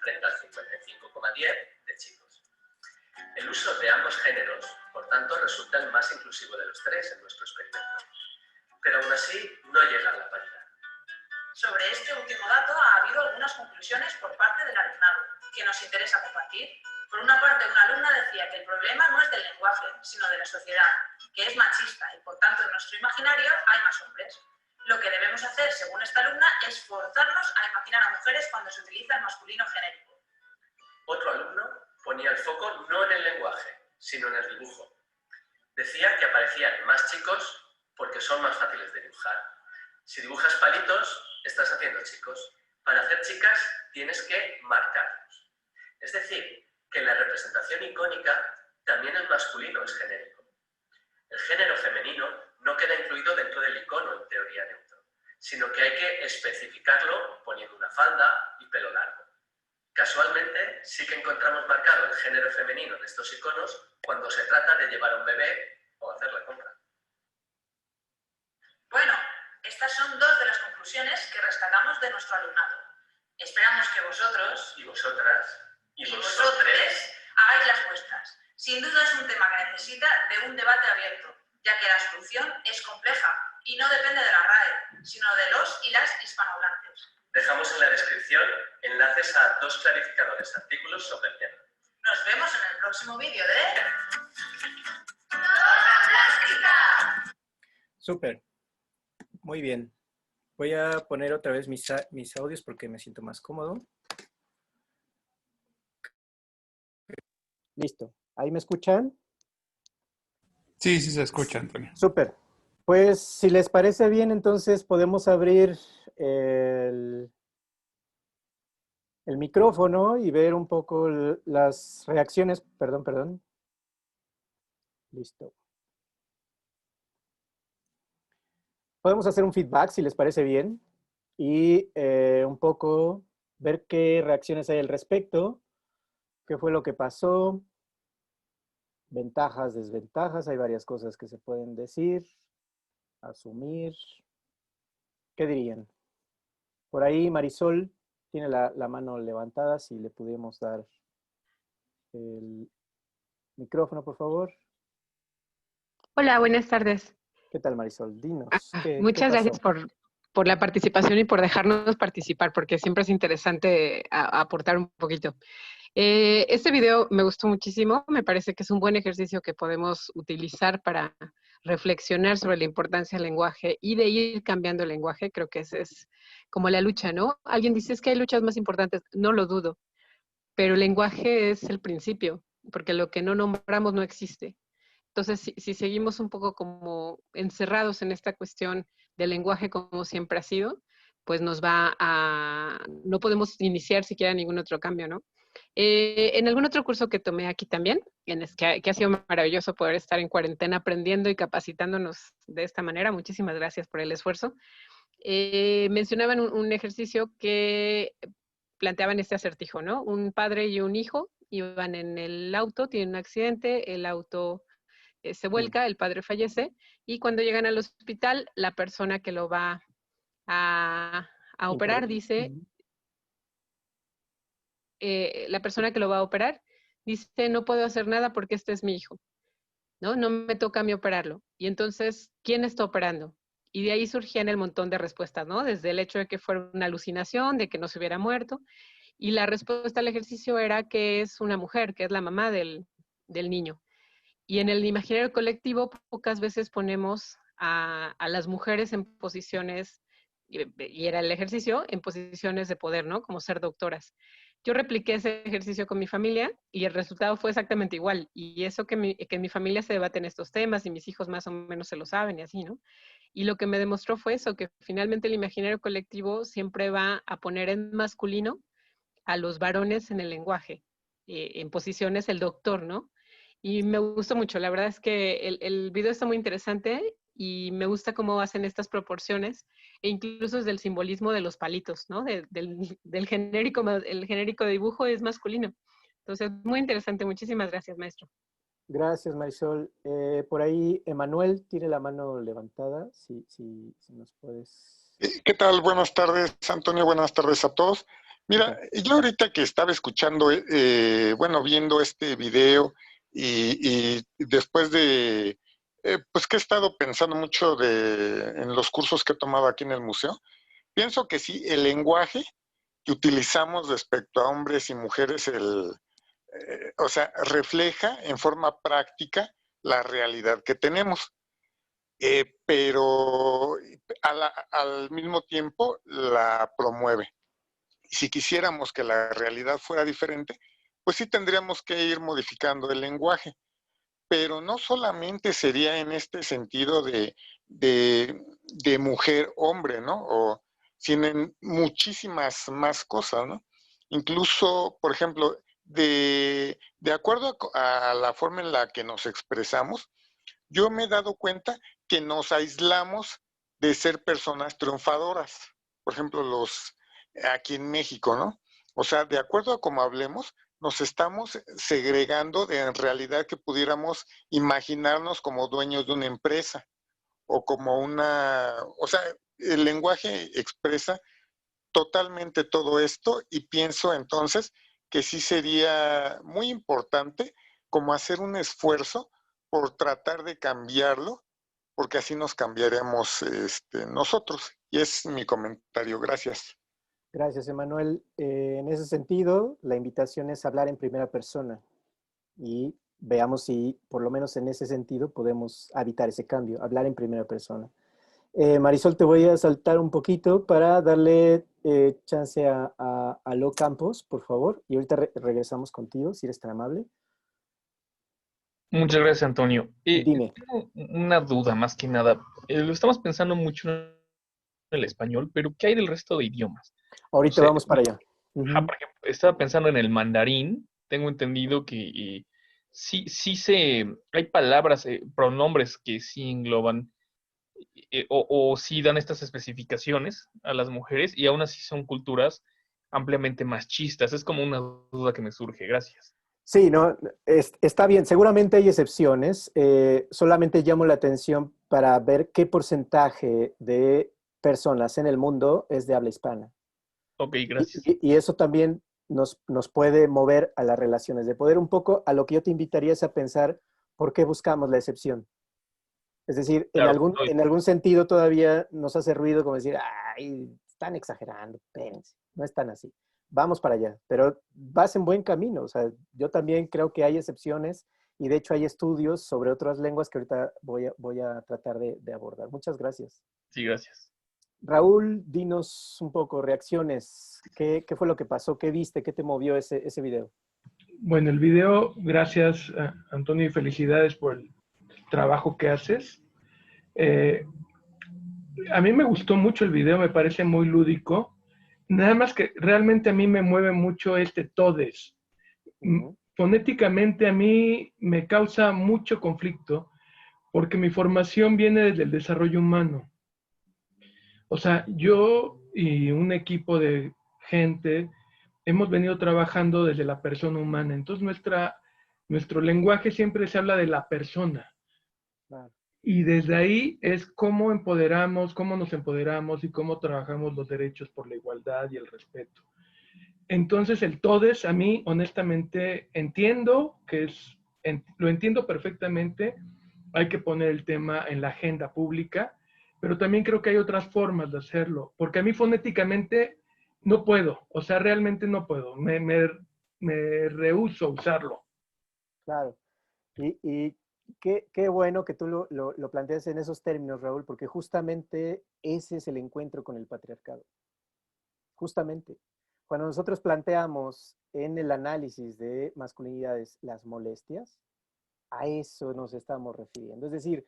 frente al 55,10% de chicos. El uso de ambos géneros, por tanto, resulta el más inclusivo de los tres en nuestro experimento, pero aún así no llega a la paridad. Sobre este último dato ha habido algunas conclusiones por parte del alumnado. que nos interesa compartir. Por una parte, una alumna decía que el problema no es del lenguaje, sino de la sociedad, que es machista y por tanto en nuestro imaginario hay más hombres. Lo que debemos hacer, según esta alumna, es forzarnos a imaginar a mujeres cuando se utiliza el masculino genérico. Otro alumno ponía el foco no en el lenguaje, sino en el dibujo. Decía que aparecían más chicos porque son más fáciles de dibujar. Si dibujas palitos, estás haciendo chicos. Para hacer chicas, tienes que marcarlos. Es decir, que en la representación icónica también el masculino es genérico. El género femenino no queda incluido dentro del icono en teoría neutro, sino que hay que especificarlo poniendo una falda y pelo largo. Casualmente, sí que encontramos marcado el género femenino en estos iconos cuando se trata de llevar a un bebé o hacer la compra. Bueno, estas son dos de las conclusiones que rescatamos de nuestro alumnado. Esperamos que vosotros Y vosotras, y vosotres hagáis las vuestras. Sin duda es un tema que necesita de un debate abierto, ya que la solución es compleja y no depende de la RAE, sino de los y las hispanohablantes. Dejamos en la descripción enlaces a 2 clarificadores artículos sobre el tema. Nos vemos en el próximo vídeo de... ¡Norma Plástica! Súper. Muy bien. Voy a poner otra vez mis audios porque me siento más cómodo. Listo. ¿Ahí me escuchan? Sí, sí se escucha, Antonio. Súper. Pues si les parece bien, entonces podemos abrir el micrófono y ver un poco las reacciones. Perdón. Listo. Podemos hacer un feedback si les parece bien y un poco ver qué reacciones hay al respecto, qué fue lo que pasó, ventajas, desventajas, hay varias cosas que se pueden decir, asumir. ¿Qué dirían? Por ahí Marisol tiene la mano levantada, si le pudiéramos dar el micrófono, por favor. Hola, buenas tardes. ¿Qué tal, Marisol? Dinos, ¿qué Muchas pasó? gracias por la participación y por dejarnos participar, porque siempre es interesante aportar un poquito. Este video me gustó muchísimo, me parece que es un buen ejercicio que podemos utilizar para reflexionar sobre la importancia del lenguaje y de ir cambiando el lenguaje. Creo que esa es como la lucha, ¿no? Alguien dice, es que hay luchas más importantes, no lo dudo, pero el lenguaje es el principio, porque lo que no nombramos no existe. Entonces, si seguimos un poco como encerrados en esta cuestión del lenguaje como siempre ha sido, pues no podemos iniciar siquiera ningún otro cambio, ¿no? En algún otro curso que tomé aquí también, que ha sido maravilloso poder estar en cuarentena aprendiendo y capacitándonos de esta manera, muchísimas gracias por el esfuerzo, mencionaban un ejercicio que planteaban este acertijo, ¿no? Un padre y un hijo iban en el auto, tienen un accidente, el auto se vuelca, el padre fallece, y cuando llegan al hospital, la persona que lo va a operar dice, no puedo hacer nada porque este es mi hijo, ¿no? No me toca a mí operarlo. Y entonces, ¿quién está operando? Y de ahí surgían el montón de respuestas, ¿no? Desde el hecho de que fuera una alucinación, de que no se hubiera muerto, y la respuesta al ejercicio era que es una mujer, que es la mamá del niño. Y en el imaginario colectivo pocas veces ponemos a las mujeres en posiciones, y era el ejercicio, en posiciones de poder, ¿no? Como ser doctoras. Yo repliqué ese ejercicio con mi familia y el resultado fue exactamente igual. Y eso que en mi familia se debaten estos temas y mis hijos más o menos se lo saben y así, ¿no? Y lo que me demostró fue eso, que finalmente el imaginario colectivo siempre va a poner en masculino a los varones en el lenguaje, en posiciones el doctor, ¿no? Y me gustó mucho, la verdad es que el video está muy interesante y me gusta cómo hacen estas proporciones e incluso desde el simbolismo de los palitos, ¿no? Del genérico, el genérico de dibujo es masculino. Entonces, muy interesante. Muchísimas gracias, maestro. Gracias, Marisol. Por ahí, Emanuel tiene la mano levantada, si nos puedes... ¿Qué tal? Buenas tardes, Antonio. Buenas tardes a todos. Mira, yo ahorita que estaba escuchando, viendo este video y después de, pues que he estado pensando mucho en los cursos que he tomado aquí en el museo, pienso que sí, el lenguaje que utilizamos respecto a hombres y mujeres, o sea, refleja en forma práctica la realidad que tenemos, pero al mismo tiempo la promueve. Y si quisiéramos que la realidad fuera diferente, pues sí tendríamos que ir modificando el lenguaje, pero no solamente sería en este sentido de mujer-hombre, ¿no? Sino en muchísimas más cosas, ¿no? Incluso, por ejemplo, de acuerdo a la forma en la que nos expresamos, yo me he dado cuenta que nos aislamos de ser personas triunfadoras. Por ejemplo, aquí en México, ¿no? O sea, de acuerdo a cómo hablemos, nos estamos segregando de en realidad que pudiéramos imaginarnos como dueños de una empresa o como o sea, el lenguaje expresa totalmente todo esto y pienso entonces que sí sería muy importante como hacer un esfuerzo por tratar de cambiarlo, porque así nos cambiaremos nosotros. Y es mi comentario. Gracias. Gracias, Emanuel. En ese sentido, la invitación es hablar en primera persona y veamos si, por lo menos en ese sentido, podemos evitar ese cambio, hablar en primera persona. Marisol, te voy a saltar un poquito para darle chance a Lo Campos, por favor, y ahorita regresamos contigo, si eres tan amable. Muchas gracias, Antonio. Dime. Tengo una duda, más que nada. Lo estamos pensando mucho en el español, pero ¿qué hay del resto de idiomas? O Ahorita sea, vamos para allá. por ejemplo, estaba pensando en el mandarín. Tengo entendido que sí, hay palabras, pronombres que sí engloban o sí dan estas especificaciones a las mujeres y aún así son culturas ampliamente machistas. Es como una duda que me surge. Gracias. Sí, no, está bien. Seguramente hay excepciones. Solamente llamo la atención para ver qué porcentaje de personas en el mundo es de habla hispana. Ok, Y, gracias. y eso también nos puede mover a las relaciones de poder. Un poco a lo que yo te invitaría es a pensar por qué buscamos la excepción. Es decir, Claro, en algún sentido todavía nos hace ruido como decir, ay, están exagerando, espérense, no es tan así. Vamos para allá, pero vas en buen camino. O sea, yo también creo que hay excepciones y de hecho hay estudios sobre otras lenguas que ahorita voy a tratar de abordar. Muchas gracias. sí, gracias. Raúl, dinos un poco, reacciones. ¿Qué fue lo que pasó? ¿Qué viste? ¿Qué te movió ese video? Bueno, el video, gracias Antonio y felicidades por el trabajo que haces. A mí me gustó mucho el video, me parece muy lúdico. Nada más que realmente a mí me mueve mucho este todes. Fonéticamente a mí me causa mucho conflicto porque mi formación viene desde el desarrollo humano. O sea, yo y un equipo de gente hemos venido trabajando desde la persona humana. Entonces nuestro lenguaje siempre se habla de la persona. Claro. Y desde ahí es cómo empoderamos, cómo nos empoderamos y cómo trabajamos los derechos por la igualdad y el respeto. Entonces el TODES a mí honestamente entiendo lo entiendo perfectamente, hay que poner el tema en la agenda pública, pero también creo que hay otras formas de hacerlo, porque a mí fonéticamente no puedo, o sea, realmente no puedo, me rehúso a usarlo. Claro. Y qué bueno que tú lo planteas en esos términos, Raúl, porque justamente ese es el encuentro con el patriarcado. Justamente. Cuando nosotros planteamos en el análisis de masculinidades las molestias, a eso nos estamos refiriendo. Es decir,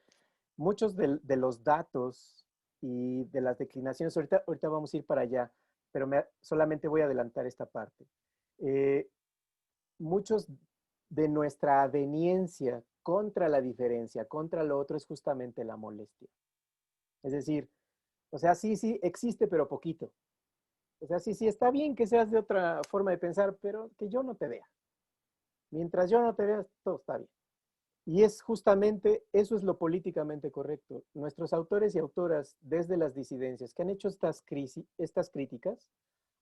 muchos de los datos y de las declinaciones, ahorita vamos a ir para allá, pero solamente voy a adelantar esta parte. Muchos de nuestra aveniencia contra la diferencia, contra lo otro, es justamente la molestia. Es decir, o sea, sí, existe, pero poquito. O sea, sí, está bien que seas de otra forma de pensar, pero que yo no te vea. Mientras yo no te vea, todo está bien. Y es justamente, eso es lo políticamente correcto. Nuestros autores y autoras, desde las disidencias que han hecho estas críticas,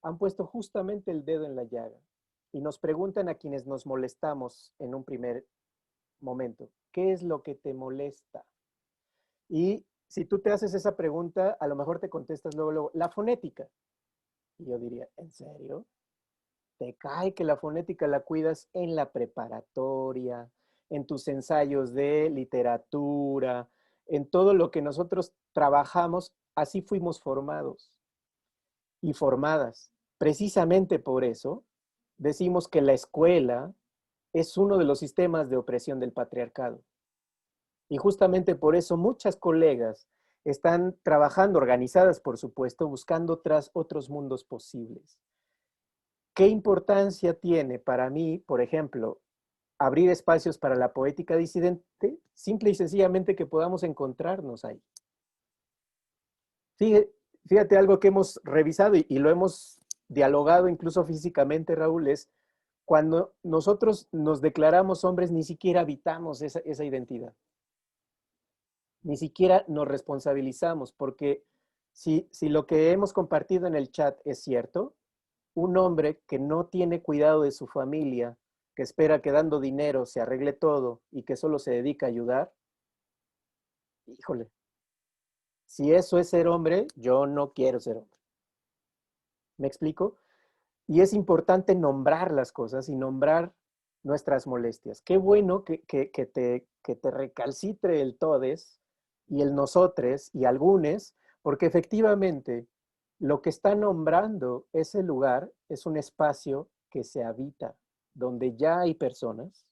han puesto justamente el dedo en la llaga y nos preguntan a quienes nos molestamos en un primer momento, ¿qué es lo que te molesta? Y si tú te haces esa pregunta, a lo mejor te contestas luego, la fonética. Y yo diría, ¿en serio? ¿Te cae que la fonética la cuidas en la preparatoria, en tus ensayos de literatura, en todo lo que nosotros trabajamos? Así fuimos formados y formadas. Precisamente por eso decimos que la escuela es uno de los sistemas de opresión del patriarcado. Y justamente por eso muchas colegas están trabajando, organizadas por supuesto, buscando otros mundos posibles. ¿Qué importancia tiene para mí, por ejemplo, abrir espacios para la poética disidente? Simple y sencillamente que podamos encontrarnos ahí. Fíjate algo que hemos revisado y lo hemos dialogado incluso físicamente, Raúl, es cuando nosotros nos declaramos hombres, ni siquiera habitamos esa identidad. Ni siquiera nos responsabilizamos, porque si lo que hemos compartido en el chat es cierto, un hombre que no tiene cuidado de su familia, que espera que dando dinero se arregle todo y que solo se dedica a ayudar, híjole, si eso es ser hombre, yo no quiero ser hombre. ¿Me explico? Y es importante nombrar las cosas y nombrar nuestras molestias. Qué bueno que te recalcitre el todes y el nosotres y algunes, porque efectivamente lo que está nombrando ese lugar es un espacio que se habita, donde ya hay personas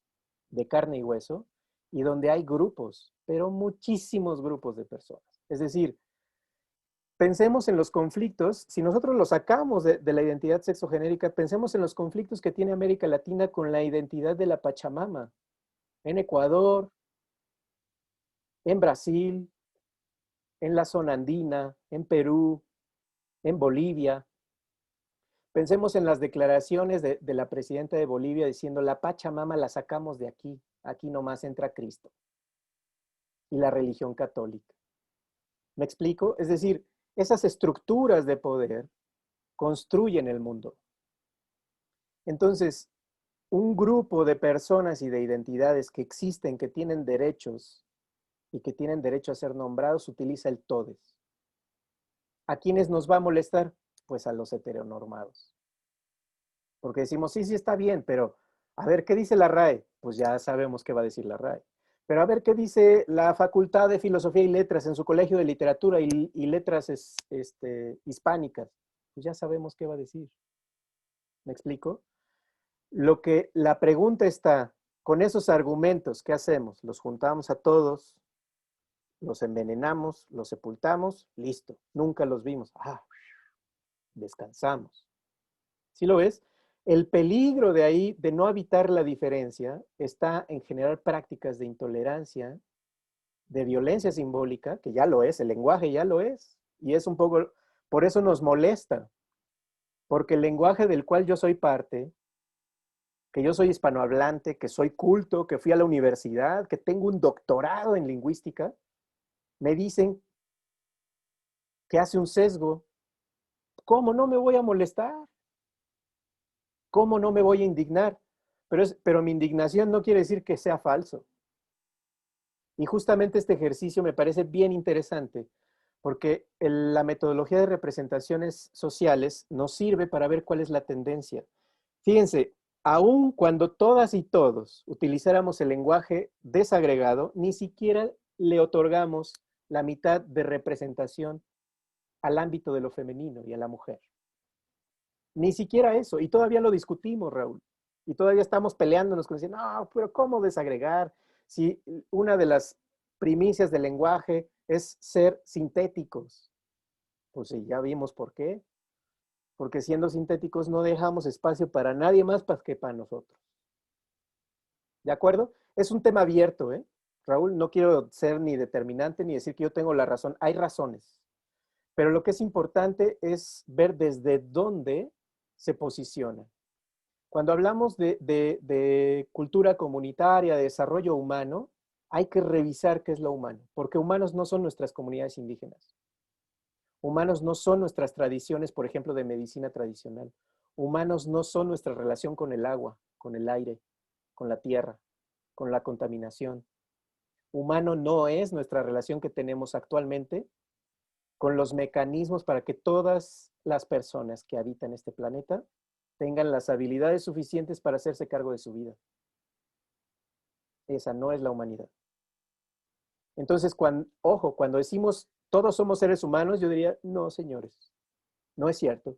de carne y hueso y donde hay grupos, pero muchísimos grupos de personas. Es decir, pensemos en los conflictos, si nosotros los sacamos de la identidad sexogenérica, pensemos en los conflictos que tiene América Latina con la identidad de la Pachamama, en Ecuador, en Brasil, en la zona andina, en Perú, en Bolivia. Pensemos en las declaraciones de la presidenta de Bolivia diciendo la Pachamama la sacamos de aquí, aquí nomás entra Cristo y la religión católica. ¿Me explico? Es decir, esas estructuras de poder construyen el mundo. Entonces, un grupo de personas y de identidades que existen, que tienen derechos y que tienen derecho a ser nombrados, utiliza el todes. ¿A quiénes nos va a molestar? Pues a los heteronormados. Porque decimos, sí, sí está bien, pero a ver, ¿qué dice la RAE? Pues ya sabemos qué va a decir la RAE. Pero a ver, ¿qué dice la Facultad de Filosofía y Letras en su Colegio de Literatura y Letras Hispánicas? Pues ya sabemos qué va a decir. ¿Me explico? La pregunta está, con esos argumentos, ¿qué hacemos? Los juntamos a todos, los envenenamos, los sepultamos, listo, nunca los vimos. Descansamos. ¿Sí lo ves? El peligro de ahí, de no habitar la diferencia, está en generar prácticas de intolerancia, de violencia simbólica, que ya lo es, el lenguaje ya lo es, y es un poco, por eso nos molesta, porque el lenguaje del cual yo soy parte, que yo soy hispanohablante, que soy culto, que fui a la universidad, que tengo un doctorado en lingüística, me dicen que hace un sesgo. ¿Cómo no me voy a molestar? ¿Cómo no me voy a indignar? Pero mi indignación no quiere decir que sea falso. Y justamente este ejercicio me parece bien interesante, porque la metodología de representaciones sociales nos sirve para ver cuál es la tendencia. Fíjense, aun cuando todas y todos utilizáramos el lenguaje desagregado, ni siquiera le otorgamos la mitad de representación al ámbito de lo femenino y a la mujer. Ni siquiera eso. Y todavía lo discutimos, Raúl. Y todavía estamos peleándonos con decir, no, pero ¿cómo desagregar? Si una de las primicias del lenguaje es ser sintéticos. Pues sí, ya vimos por qué. Porque siendo sintéticos no dejamos espacio para nadie más que para nosotros. ¿De acuerdo? Es un tema abierto, ¿eh? Raúl, no quiero ser ni determinante ni decir que yo tengo la razón. Hay razones. Pero lo que es importante es ver desde dónde se posiciona. Cuando hablamos de cultura comunitaria, de desarrollo humano, hay que revisar qué es lo humano, porque humanos no son nuestras comunidades indígenas. Humanos no son nuestras tradiciones, por ejemplo, de medicina tradicional. Humanos no son nuestra relación con el agua, con el aire, con la tierra, con la contaminación. Humano no es nuestra relación que tenemos actualmente con los mecanismos para que todas las personas que habitan este planeta tengan las habilidades suficientes para hacerse cargo de su vida. Esa no es la humanidad. Entonces, cuando decimos todos somos seres humanos, yo diría, no, señores, no es cierto.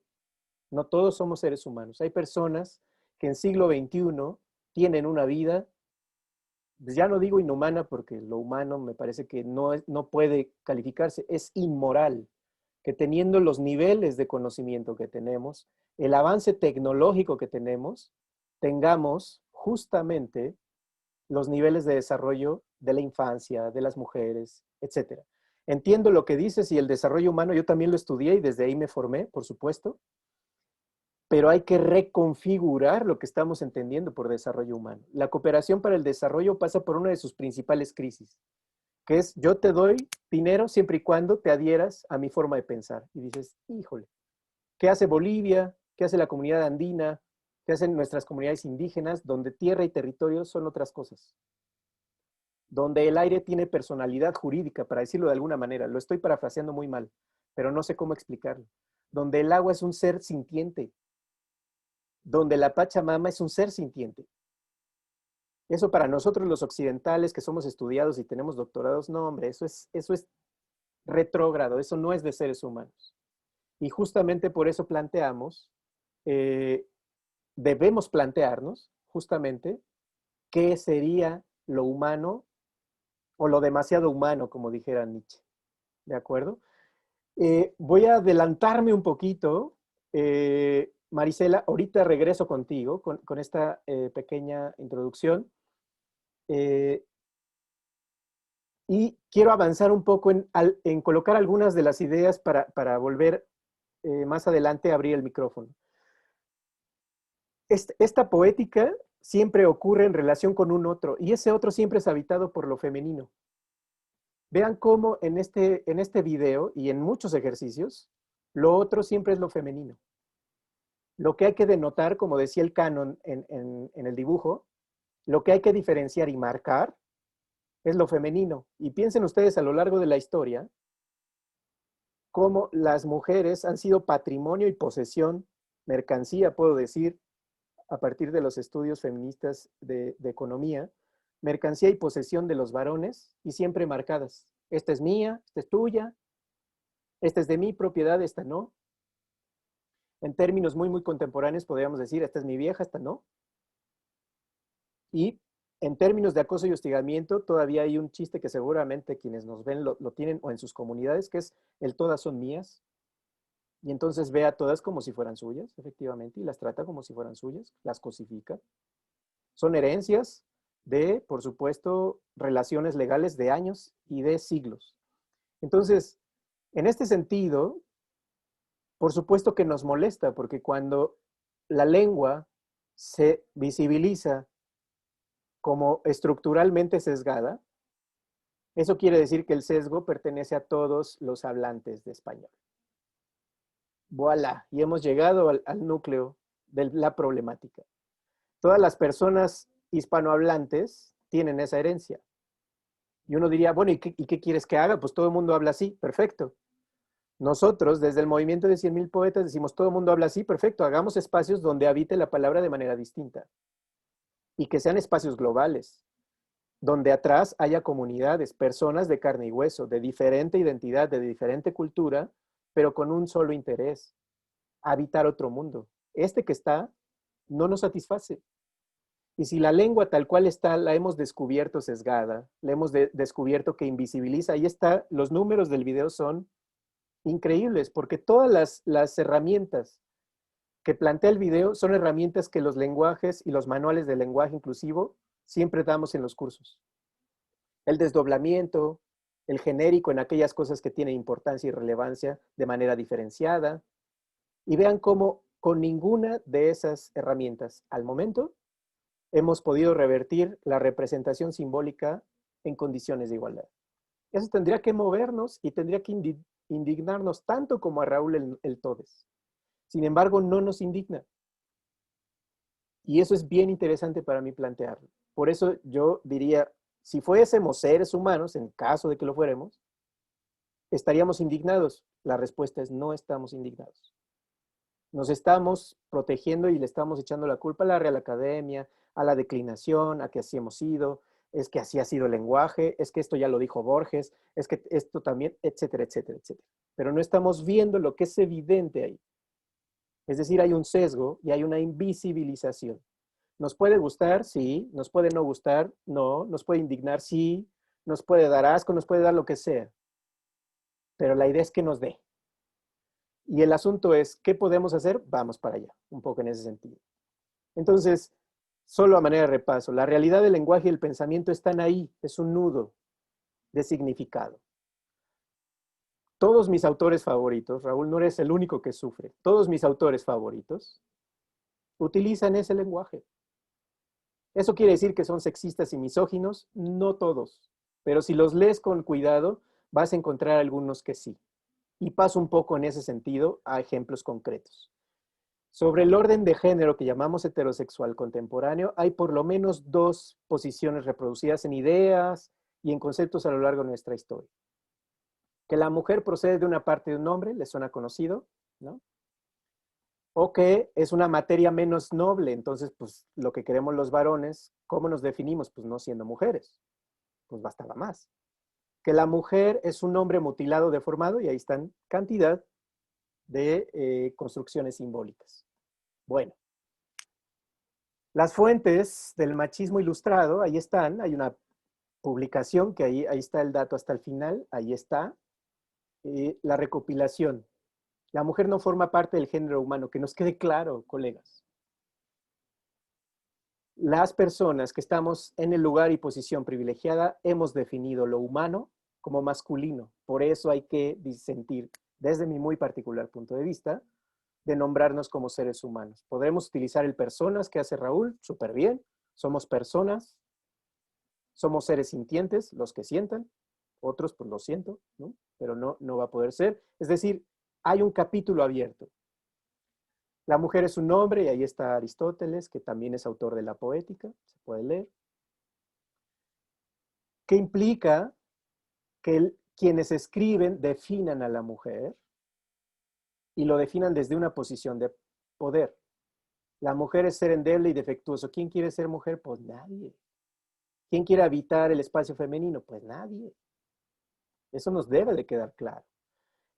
No todos somos seres humanos. Hay personas que en siglo XXI tienen una vida, pues ya no digo inhumana, porque lo humano me parece que no puede calificarse, es inmoral, que teniendo los niveles de conocimiento que tenemos, el avance tecnológico que tenemos, tengamos justamente los niveles de desarrollo de la infancia, de las mujeres, etc. Entiendo lo que dices y el desarrollo humano, yo también lo estudié y desde ahí me formé, por supuesto, pero hay que reconfigurar lo que estamos entendiendo por desarrollo humano. La cooperación para el desarrollo pasa por una de sus principales crisis, que es yo te doy dinero siempre y cuando te adhieras a mi forma de pensar. Y dices, híjole, ¿qué hace Bolivia? ¿Qué hace la comunidad andina? ¿Qué hacen nuestras comunidades indígenas? Donde tierra y territorio son otras cosas. Donde el aire tiene personalidad jurídica, para decirlo de alguna manera. Lo estoy parafraseando muy mal, pero no sé cómo explicarlo. Donde el agua es un ser sintiente. Donde la Pachamama es un ser sintiente. Eso para nosotros los occidentales que somos estudiados y tenemos doctorados, no hombre, eso es retrógrado, eso no es de seres humanos. Y justamente por eso debemos plantearnos justamente qué sería lo humano o lo demasiado humano, como dijera Nietzsche. ¿De acuerdo? Voy a adelantarme un poquito. Marisela, ahorita regreso contigo con esta pequeña introducción. Y quiero avanzar un poco en colocar algunas de las ideas para volver más adelante a abrir el micrófono. Esta poética siempre ocurre en relación con un otro, y ese otro siempre es habitado por lo femenino. Vean cómo en este video y en muchos ejercicios, lo otro siempre es lo femenino. Lo que hay que denotar, como decía el canon en el dibujo, lo que hay que diferenciar y marcar es lo femenino. Y piensen ustedes a lo largo de la historia, cómo las mujeres han sido patrimonio y posesión, mercancía, puedo decir, a partir de los estudios feministas de economía, mercancía y posesión de los varones y siempre marcadas. Esta es mía, esta es tuya, esta es de mi propiedad, esta no. En términos muy, muy contemporáneos podríamos decir, esta es mi vieja, esta no. Y en términos de acoso y hostigamiento, todavía hay un chiste que seguramente quienes nos ven lo tienen o en sus comunidades, que es el todas son mías. Y entonces ve a todas como si fueran suyas, efectivamente, y las trata como si fueran suyas, las cosifica. Son herencias de, por supuesto, relaciones legales de años y de siglos. Entonces, en este sentido, por supuesto que nos molesta, porque cuando la lengua se visibiliza como estructuralmente sesgada, eso quiere decir que el sesgo pertenece a todos los hablantes de español. Voilà, y hemos llegado al núcleo de la problemática. Todas las personas hispanohablantes tienen esa herencia. Y uno diría, bueno, ¿y qué quieres que haga? Pues todo el mundo habla así, perfecto. Nosotros, desde el movimiento de 100,000 poetas, decimos, todo el mundo habla así, perfecto, hagamos espacios donde habite la palabra de manera distinta. Y que sean espacios globales, donde atrás haya comunidades, personas de carne y hueso, de diferente identidad, de diferente cultura, pero con un solo interés, habitar otro mundo. Este que está no nos satisface. Y si la lengua tal cual está, la hemos descubierto sesgada, la hemos descubierto que invisibiliza, ahí está, los números del video son increíbles, porque todas las herramientas que plantea el video son herramientas que los lenguajes y los manuales de lenguaje inclusivo siempre damos en los cursos. El desdoblamiento, el genérico en aquellas cosas que tienen importancia y relevancia de manera diferenciada. Y vean cómo con ninguna de esas herramientas al momento hemos podido revertir la representación simbólica en condiciones de igualdad. Eso tendría que movernos y tendría que indignarnos tanto como a Raúl el Todes. Sin embargo, no nos indigna. Y eso es bien interesante para mí plantearlo. Por eso yo diría, si fuésemos seres humanos, en caso de que lo fuéramos, ¿estaríamos indignados? La respuesta es no estamos indignados. Nos estamos protegiendo y le estamos echando la culpa a la Real Academia, a la declinación, a que así hemos sido, es que así ha sido el lenguaje, es que esto ya lo dijo Borges, es que esto también, etcétera, etcétera, etcétera. Pero no estamos viendo lo que es evidente ahí. Es decir, hay un sesgo y hay una invisibilización. ¿Nos puede gustar? Sí. ¿Nos puede no gustar? No. ¿Nos puede indignar? Sí. ¿Nos puede dar asco? ¿Nos puede dar lo que sea? Pero la idea es que nos dé. Y el asunto es, ¿qué podemos hacer? Vamos para allá, un poco en ese sentido. Entonces, solo a manera de repaso, la realidad del lenguaje y el pensamiento están ahí, es un nudo de significado. Todos mis autores favoritos, Raúl, no eres el único que sufre, todos mis autores favoritos utilizan ese lenguaje. ¿Eso quiere decir que son sexistas y misóginos? No todos, pero si los lees con cuidado, vas a encontrar algunos que sí. Y paso un poco en ese sentido a ejemplos concretos. Sobre el orden de género que llamamos heterosexual contemporáneo, hay por lo menos 2 posiciones reproducidas en ideas y en conceptos a lo largo de nuestra historia. Que la mujer procede de una parte de un hombre, ¿le suena conocido? ¿No? O que es una materia menos noble, entonces, pues, lo que queremos los varones, ¿cómo nos definimos? Pues no siendo mujeres, pues bastaba más. Que la mujer es un hombre mutilado, deformado, y ahí están cantidad de construcciones simbólicas. Bueno, las fuentes del machismo ilustrado, ahí están, hay una publicación que ahí está el dato hasta el final, ahí está. La recopilación. La mujer no forma parte del género humano, que nos quede claro, colegas. Las personas que estamos en el lugar y posición privilegiada hemos definido lo humano como masculino. Por eso hay que disentir, desde mi muy particular punto de vista, de nombrarnos como seres humanos. Podremos utilizar el personas que hace Raúl, súper bien. Somos personas, somos seres sintientes, los que sientan. Otros, pues lo siento, ¿no? Pero no va a poder ser. Es decir, hay un capítulo abierto. La mujer es un hombre, y ahí está Aristóteles, que también es autor de la Poética, se puede leer. ¿Qué implica que quienes escriben definan a la mujer y lo definan desde una posición de poder? La mujer es ser endeble y defectuoso. ¿Quién quiere ser mujer? Pues nadie. ¿Quién quiere habitar el espacio femenino? Pues nadie. Eso nos debe de quedar claro.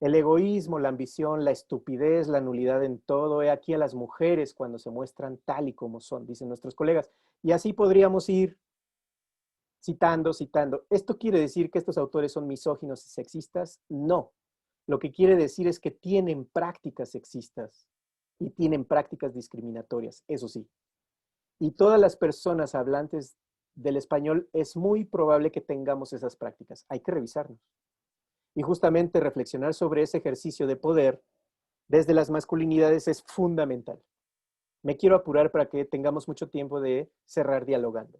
El egoísmo, la ambición, la estupidez, la nulidad en todo, he aquí a las mujeres cuando se muestran tal y como son, dicen nuestros colegas. Y así podríamos ir citando. ¿Esto quiere decir que estos autores son misóginos y sexistas? No. Lo que quiere decir es que tienen prácticas sexistas y tienen prácticas discriminatorias, eso sí. Y todas las personas hablantes del español es muy probable que tengamos esas prácticas. Hay que revisarnos. Y justamente reflexionar sobre ese ejercicio de poder desde las masculinidades es fundamental. Me quiero apurar para que tengamos mucho tiempo de cerrar dialogando.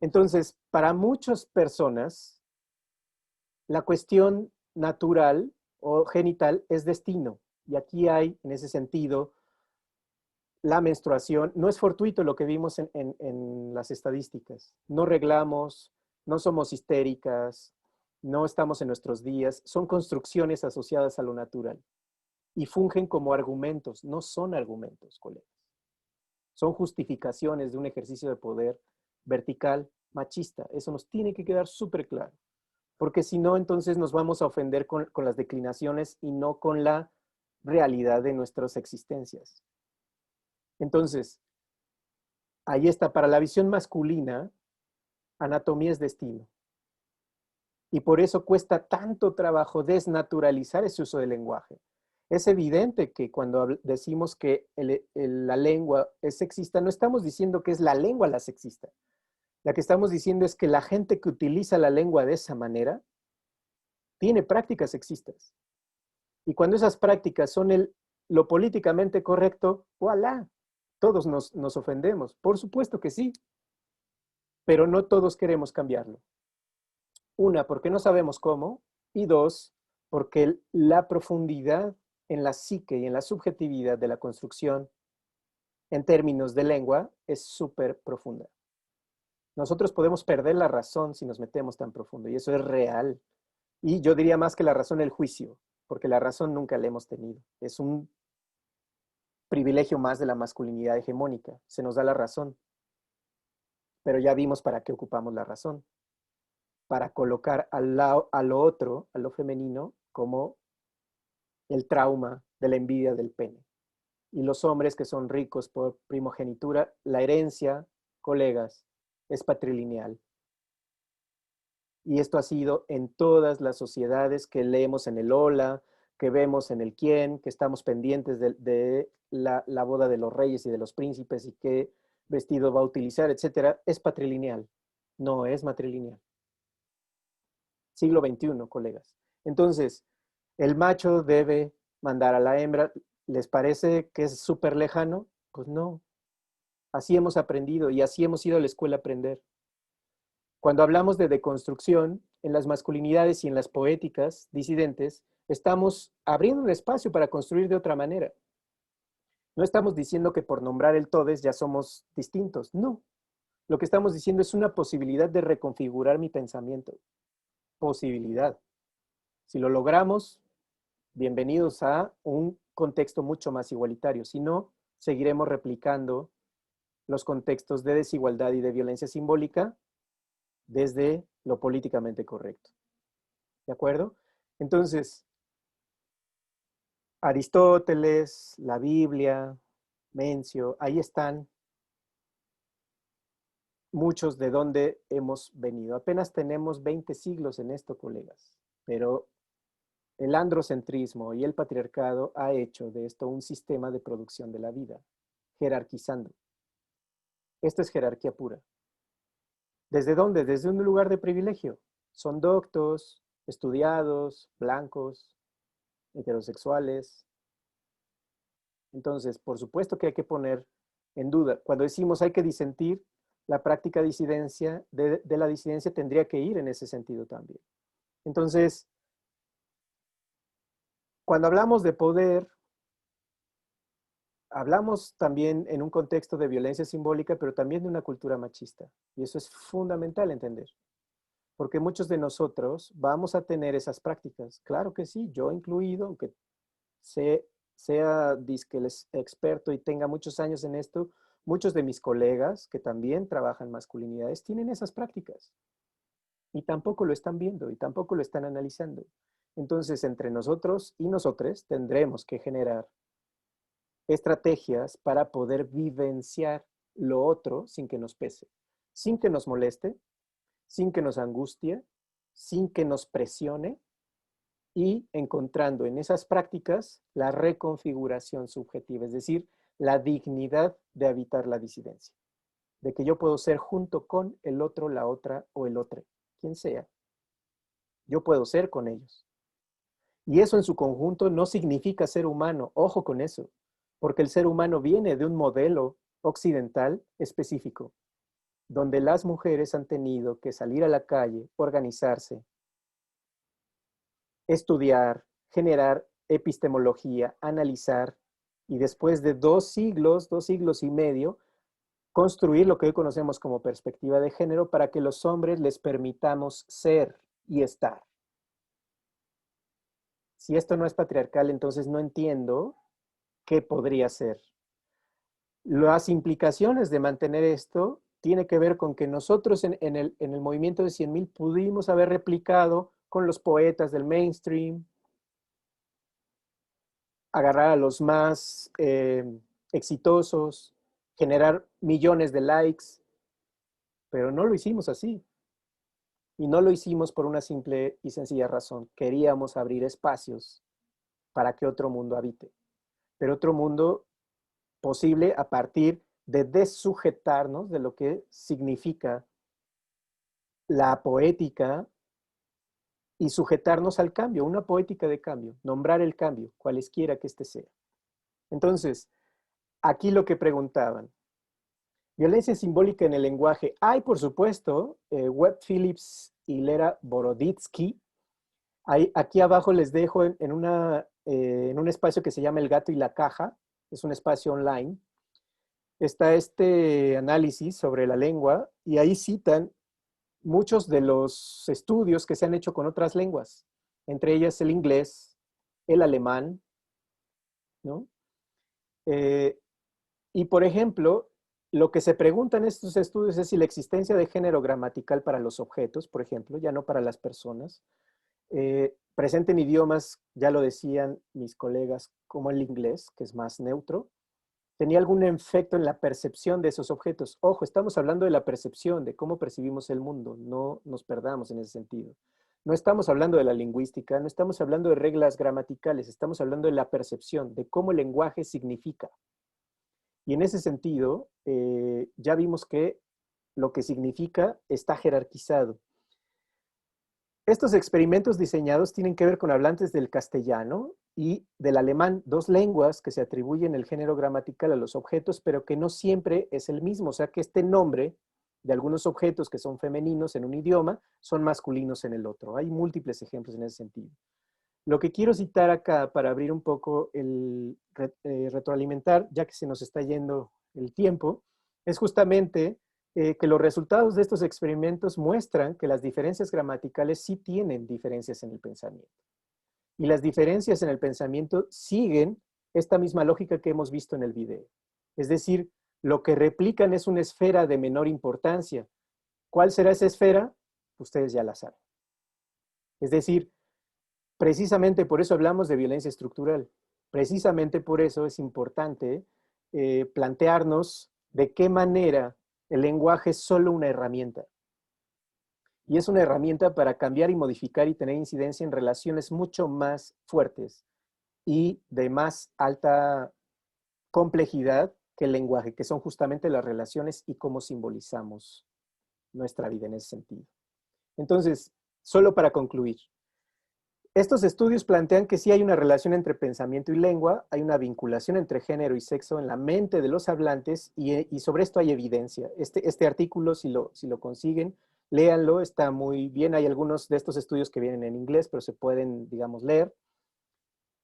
Entonces, para muchas personas, la cuestión natural o genital es destino. Y aquí hay, en ese sentido, la menstruación. No es fortuito lo que vimos en las estadísticas. No reglamos, no somos histéricas, no estamos en nuestros días. Son construcciones asociadas a lo natural. Y fungen como argumentos. No son argumentos, colegas. Son justificaciones de un ejercicio de poder vertical, machista. Eso nos tiene que quedar súper claro. Porque si no, entonces nos vamos a ofender con las declinaciones y no con la realidad de nuestras existencias. Entonces, ahí está, para la visión masculina, anatomía es destino. Y por eso cuesta tanto trabajo desnaturalizar ese uso del lenguaje. Es evidente que cuando decimos que la lengua es sexista, no estamos diciendo que es la lengua la sexista. La que estamos diciendo es que la gente que utiliza la lengua de esa manera tiene prácticas sexistas. Y cuando esas prácticas son lo políticamente correcto, ¡voilá! Todos nos ofendemos. Por supuesto que sí. Pero no todos queremos cambiarlo. Una, porque no sabemos cómo. Y dos, porque la profundidad en la psique y en la subjetividad de la construcción en términos de lengua es súper profunda. Nosotros podemos perder la razón si nos metemos tan profundo, y eso es real. Y yo diría más que la razón, el juicio, porque la razón nunca la hemos tenido. Es un privilegio más de la masculinidad hegemónica. Se nos da la razón. Pero ya vimos para qué ocupamos la razón. Para colocar a lo otro, a lo femenino, como el trauma de la envidia del pene. Y los hombres que son ricos por primogenitura, la herencia, colegas, es patrilineal. Y esto ha sido en todas las sociedades que leemos en el Hola, que vemos en el Quién, que estamos pendientes de la boda de los reyes y de los príncipes y qué vestido va a utilizar, etcétera, es patrilineal, no es matrilineal. Siglo XXI, colegas. Entonces, el macho debe mandar a la hembra. ¿Les parece que es súper lejano? Pues no. Así hemos aprendido y así hemos ido a la escuela a aprender. Cuando hablamos de deconstrucción, en las masculinidades y en las poéticas disidentes, estamos abriendo un espacio para construir de otra manera. No estamos diciendo que por nombrar el todes ya somos distintos, no. Lo que estamos diciendo es una posibilidad de reconfigurar mi pensamiento. Posibilidad. Si lo logramos, bienvenidos a un contexto mucho más igualitario. Si no, seguiremos replicando los contextos de desigualdad y de violencia simbólica desde lo políticamente correcto. ¿De acuerdo? Entonces, Aristóteles, la Biblia, Mencio, ahí están muchos de donde hemos venido. Apenas tenemos 20 siglos en esto, colegas, pero el androcentrismo y el patriarcado ha hecho de esto un sistema de producción de la vida, jerarquizando. Esto es jerarquía pura. ¿Desde dónde? Desde un lugar de privilegio. Son doctos, estudiados, blancos, heterosexuales. Entonces, por supuesto que hay que poner en duda. Cuando decimos hay que disentir, la práctica disidencia, de la disidencia tendría que ir en ese sentido también. Entonces, cuando hablamos de poder, hablamos también en un contexto de violencia simbólica, pero también de una cultura machista. Y eso es fundamental entender. Porque muchos de nosotros vamos a tener esas prácticas. Claro que sí, yo incluido, aunque sea disque experto y tenga muchos años en esto, muchos de mis colegas que también trabajan masculinidades tienen esas prácticas. Y tampoco lo están viendo y tampoco lo están analizando. Entonces, entre nosotros y nosotres tendremos que generar estrategias para poder vivenciar lo otro sin que nos pese, sin que nos moleste, sin que nos angustie, sin que nos presione y encontrando en esas prácticas la reconfiguración subjetiva, es decir, la dignidad de habitar la disidencia, de que yo puedo ser junto con el otro, la otra o el otro, quien sea. Yo puedo ser con ellos. Y eso en su conjunto no significa ser humano, ojo con eso, porque el ser humano viene de un modelo occidental específico, donde las mujeres han tenido que salir a la calle, organizarse, estudiar, generar epistemología, analizar, y después de 2 siglos y medio, construir lo que hoy conocemos como perspectiva de género para que los hombres les permitamos ser y estar. Si esto no es patriarcal, entonces no entiendo qué podría ser. Las implicaciones de mantener esto tiene que ver con que nosotros en el movimiento de 100,000 pudimos haber replicado con los poetas del mainstream, agarrar a los más exitosos, generar millones de likes, pero no lo hicimos así. Y no lo hicimos por una simple y sencilla razón. Queríamos abrir espacios para que otro mundo habite. Pero otro mundo posible a partir de desujetarnos de lo que significa la poética y sujetarnos al cambio, una poética de cambio, nombrar el cambio, cualesquiera que este sea. Entonces, aquí lo que preguntaban, violencia simbólica en el lenguaje. Hay, por supuesto, Webb Phillips y Lera Boroditsky. Aquí abajo les dejo en un espacio que se llama El Gato y la Caja. Es un espacio online. Está este análisis sobre la lengua y ahí citan muchos de los estudios que se han hecho con otras lenguas. entre ellas el inglés, el alemán, ¿no? Y por ejemplo, lo que se pregunta en estos estudios es si la existencia de género gramatical para los objetos, por ejemplo, ya no para las personas, presente en idiomas, ya lo decían mis colegas, como el inglés, que es más neutro, tenía algún efecto en la percepción de esos objetos. Ojo, estamos hablando de la percepción, de cómo percibimos el mundo, no nos perdamos en ese sentido. No estamos hablando de la lingüística, no estamos hablando de reglas gramaticales, estamos hablando de la percepción, de cómo el lenguaje significa. Y en ese sentido, ya vimos que lo que significa está jerarquizado. Estos experimentos diseñados tienen que ver con hablantes del castellano y del alemán, dos lenguas que se atribuyen el género gramatical a los objetos, pero que no siempre es el mismo. O sea que este nombre de algunos objetos que son femeninos en un idioma son masculinos en el otro. Hay múltiples ejemplos en ese sentido. Lo que quiero citar acá para abrir un poco el retroalimentar, ya que se nos está yendo el tiempo, es justamente que los resultados de estos experimentos muestran que las diferencias gramaticales sí tienen diferencias en el pensamiento. Y las diferencias en el pensamiento siguen esta misma lógica que hemos visto en el video. Es decir, lo que replican es una esfera de menor importancia. ¿Cuál será esa esfera? Ustedes ya la saben. Es decir, precisamente por eso hablamos de violencia estructural. Precisamente por eso es importante plantearnos de qué manera el lenguaje es solo una herramienta. Y es una herramienta para cambiar y modificar y tener incidencia en relaciones mucho más fuertes y de más alta complejidad que el lenguaje, que son justamente las relaciones y cómo simbolizamos nuestra vida en ese sentido. Entonces, solo para concluir, estos estudios plantean que sí hay una relación entre pensamiento y lengua, hay una vinculación entre género y sexo en la mente de los hablantes y sobre esto hay evidencia. Este artículo, si lo consiguen, léanlo, está muy bien. Hay algunos de estos estudios que vienen en inglés, pero se pueden, digamos, leer.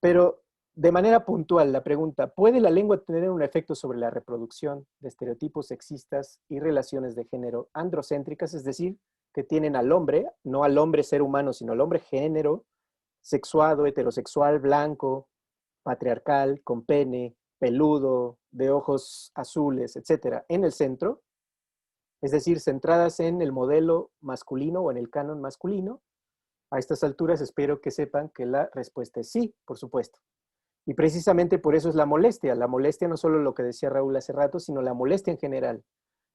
Pero de manera puntual, la pregunta, ¿puede la lengua tener un efecto sobre la reproducción de estereotipos sexistas y relaciones de género androcéntricas? Es decir, que tienen al hombre, no al hombre ser humano, sino al hombre género, sexuado, heterosexual, blanco, patriarcal, con pene, peludo, de ojos azules, etcétera, en el centro, es decir, centradas en el modelo masculino o en el canon masculino. A estas alturas espero que sepan que la respuesta es sí, por supuesto. Y precisamente por eso es la molestia no solo lo que decía Raúl hace rato, sino la molestia en general,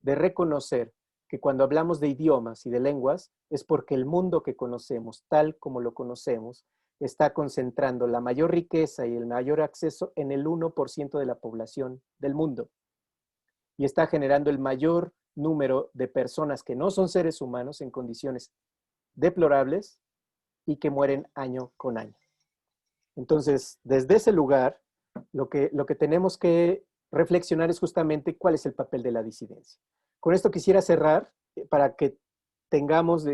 de reconocer que cuando hablamos de idiomas y de lenguas, es porque el mundo que conocemos, tal como lo conocemos, está concentrando la mayor riqueza y el mayor acceso en el 1% de la población del mundo. Y está generando el mayor número de personas que no son seres humanos en condiciones deplorables y que mueren año con año. Entonces, desde ese lugar, lo que tenemos que reflexionar es justamente cuál es el papel de la disidencia. Con esto quisiera cerrar para que tengamos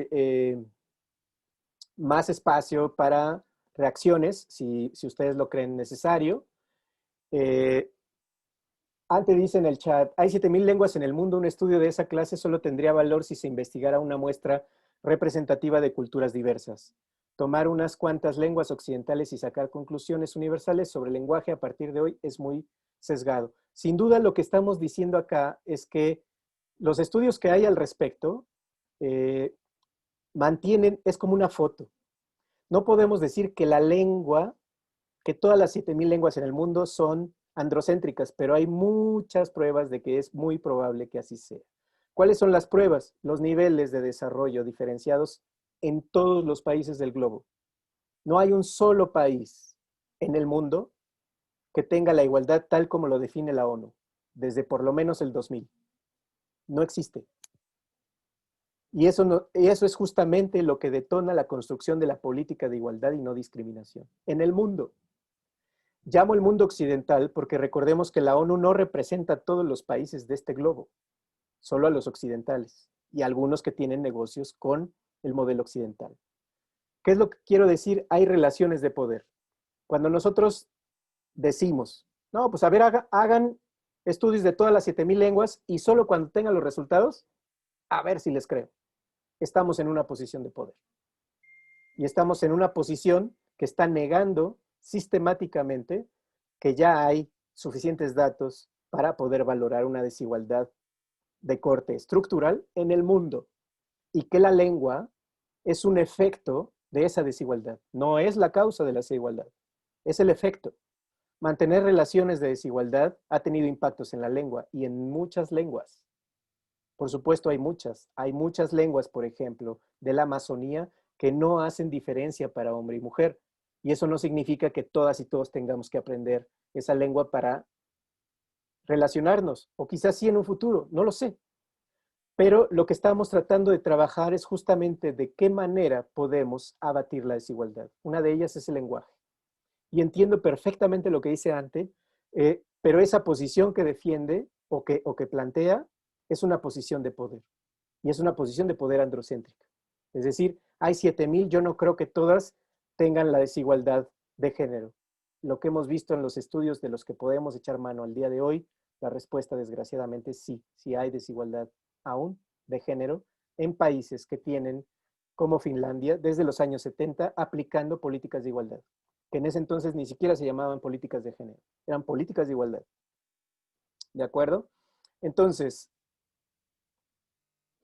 más espacio para reacciones, si ustedes lo creen necesario. Ante dice en el chat, hay 7,000 lenguas en el mundo, un estudio de esa clase solo tendría valor si se investigara una muestra representativa de culturas diversas. Tomar unas cuantas lenguas occidentales y sacar conclusiones universales sobre el lenguaje a partir de hoy es muy sesgado. Sin duda lo que estamos diciendo acá es que los estudios que hay al respecto mantienen, es como una foto. No podemos decir que la lengua, que todas las 7,000 lenguas en el mundo son androcéntricas, pero hay muchas pruebas de que es muy probable que así sea. ¿Cuáles son las pruebas? Los niveles de desarrollo diferenciados en todos los países del globo. No hay un solo país en el mundo que tenga la igualdad tal como lo define la ONU, desde por lo menos el 2000. No existe. Y eso es justamente lo que detona la construcción de la política de igualdad y no discriminación en el mundo. Llamo el mundo occidental porque recordemos que la ONU no representa a todos los países de este globo, solo a los occidentales y algunos que tienen negocios con el modelo occidental. ¿Qué es lo que quiero decir? Hay relaciones de poder. Cuando nosotros decimos, no, pues a ver, hagan estudios de todas las 7,000 lenguas y solo cuando tengan los resultados, a ver si les creo. Estamos en una posición de poder. Y estamos en una posición que está negando sistemáticamente que ya hay suficientes datos para poder valorar una desigualdad de corte estructural en el mundo y que la lengua es un efecto de esa desigualdad. No es la causa de la desigualdad, es el efecto. Mantener relaciones de desigualdad ha tenido impactos en la lengua y en muchas lenguas. Por supuesto, hay muchas lenguas, por ejemplo, de la Amazonía que no hacen diferencia para hombre y mujer. Y eso no significa que todas y todos tengamos que aprender esa lengua para relacionarnos, o quizás sí en un futuro, no lo sé. Pero lo que estamos tratando de trabajar es justamente de qué manera podemos abatir la desigualdad. Una de ellas es el lenguaje. Y entiendo perfectamente lo que dice Ante, pero esa posición que defiende o que plantea es una posición de poder. Y es una posición de poder androcéntrica. Es decir, hay 7,000, yo no creo que todas tengan la desigualdad de género. Lo que hemos visto en los estudios de los que podemos echar mano al día de hoy, la respuesta desgraciadamente sí, sí hay desigualdad aún de género en países que tienen, como Finlandia, desde los años 70, aplicando políticas de igualdad, que en ese entonces ni siquiera se llamaban políticas de género, eran políticas de igualdad. ¿De acuerdo? Entonces,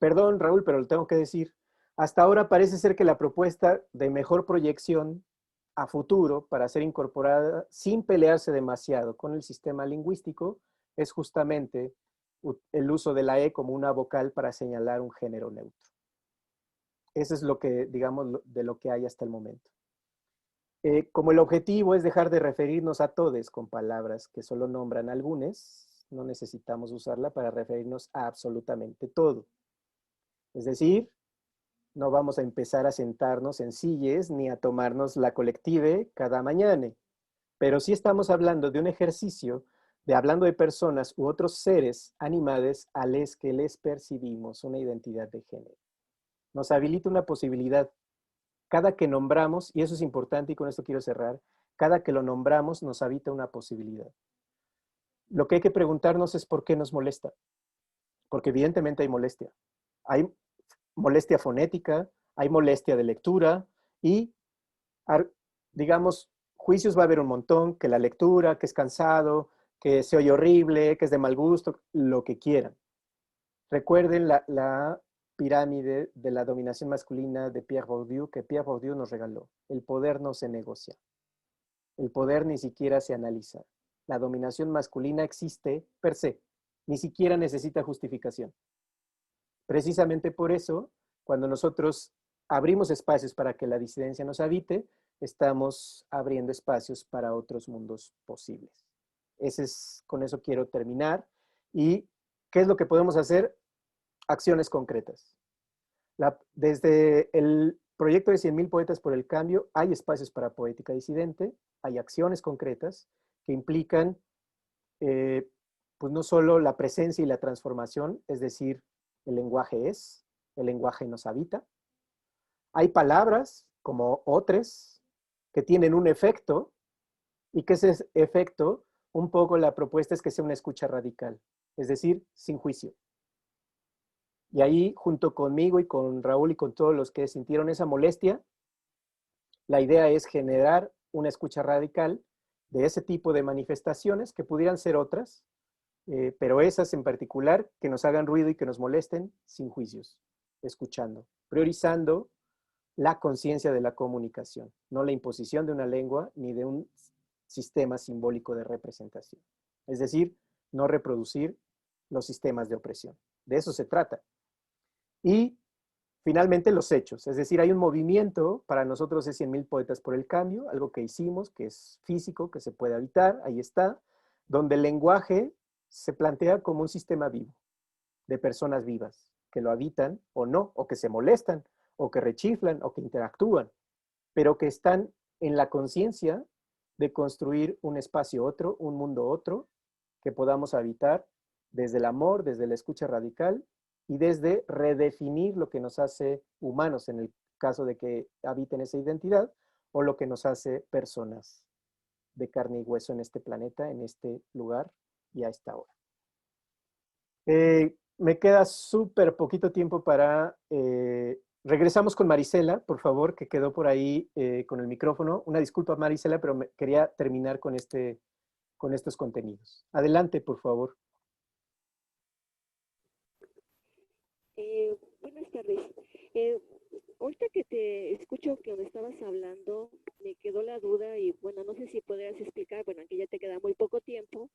perdón, Raúl, pero lo tengo que decir. Hasta ahora parece ser que la propuesta de mejor proyección a futuro para ser incorporada sin pelearse demasiado con el sistema lingüístico es justamente el uso de la E como una vocal para señalar un género neutro. Eso es lo que, digamos, de lo que hay hasta el momento. Como el objetivo es dejar de referirnos a todes con palabras que solo nombran algunos, no necesitamos usarla para referirnos a absolutamente todo. Es decir, no vamos a empezar a sentarnos en sillas ni a tomarnos la colective cada mañana, pero sí estamos hablando de un ejercicio de hablando de personas u otros seres animales a los que les percibimos una identidad de género. Nos habilita una posibilidad. Cada que nombramos, y eso es importante y con esto quiero cerrar, cada que lo nombramos nos habita una posibilidad. Lo que hay que preguntarnos es por qué nos molesta. Porque evidentemente hay molestia. Hay molestia fonética, hay molestia de lectura y, digamos, juicios va a haber un montón, que la lectura, que es cansado, que se oye horrible, que es de mal gusto, lo que quieran. Recuerden la pirámide de la dominación masculina de Pierre Bourdieu, que Pierre Bourdieu nos regaló. El poder no se negocia. El poder ni siquiera se analiza. La dominación masculina existe per se. Ni siquiera necesita justificación. Precisamente por eso, cuando nosotros abrimos espacios para que la disidencia nos habite, estamos abriendo espacios para otros mundos posibles. Con eso quiero terminar. ¿Y qué es lo que podemos hacer? Acciones concretas. Desde el proyecto de 100,000 poetas por el cambio, hay espacios para poética disidente, hay acciones concretas que implican pues no solo la presencia y la transformación, es decir, el lenguaje nos habita. Hay palabras como otros que tienen un efecto y que ese efecto, un poco la propuesta es que sea una escucha radical, es decir, sin juicio. Y ahí, junto conmigo y con Raúl y con todos los que sintieron esa molestia, la idea es generar una escucha radical de ese tipo de manifestaciones que pudieran ser otras, pero esas en particular que nos hagan ruido y que nos molesten sin juicios, escuchando, priorizando la conciencia de la comunicación, no la imposición de una lengua ni de un sistema simbólico de representación. Es decir, no reproducir los sistemas de opresión. De eso se trata. Y finalmente los hechos, es decir, hay un movimiento, para nosotros es 100,000 poetas por el cambio, algo que hicimos, que es físico, que se puede habitar, ahí está, donde el lenguaje se plantea como un sistema vivo, de personas vivas, que lo habitan o no, o que se molestan, o que rechiflan, o que interactúan, pero que están en la conciencia de construir un espacio otro, un mundo otro, que podamos habitar desde el amor, desde la escucha radical, y desde redefinir lo que nos hace humanos en el caso de que habiten esa identidad, o lo que nos hace personas de carne y hueso en este planeta, en este lugar y a esta hora. Me queda súper poquito tiempo para Regresamos con Marisela, por favor, que quedó por ahí con el micrófono. Una disculpa, Marisela, pero quería terminar con estos contenidos. Adelante, por favor. Buenas tardes. Ahorita que te escucho que me estabas hablando, me quedó la duda y bueno, no sé si podrías explicar, bueno, que ya te queda muy poco tiempo,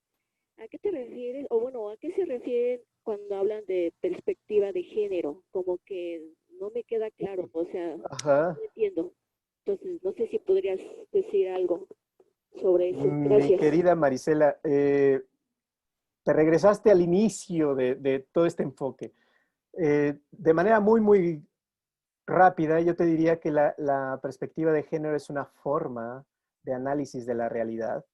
¿a qué te refieres, o bueno, a qué se refieren cuando hablan de perspectiva de género? Como que no me queda claro, o sea, Ajá. no entiendo. Entonces, no sé si podrías decir algo sobre eso. Mi Gracias. querida Marisela, te regresaste al inicio de todo este enfoque. De manera muy, muy rápida, yo te diría que la perspectiva de género es una forma de análisis de la realidad,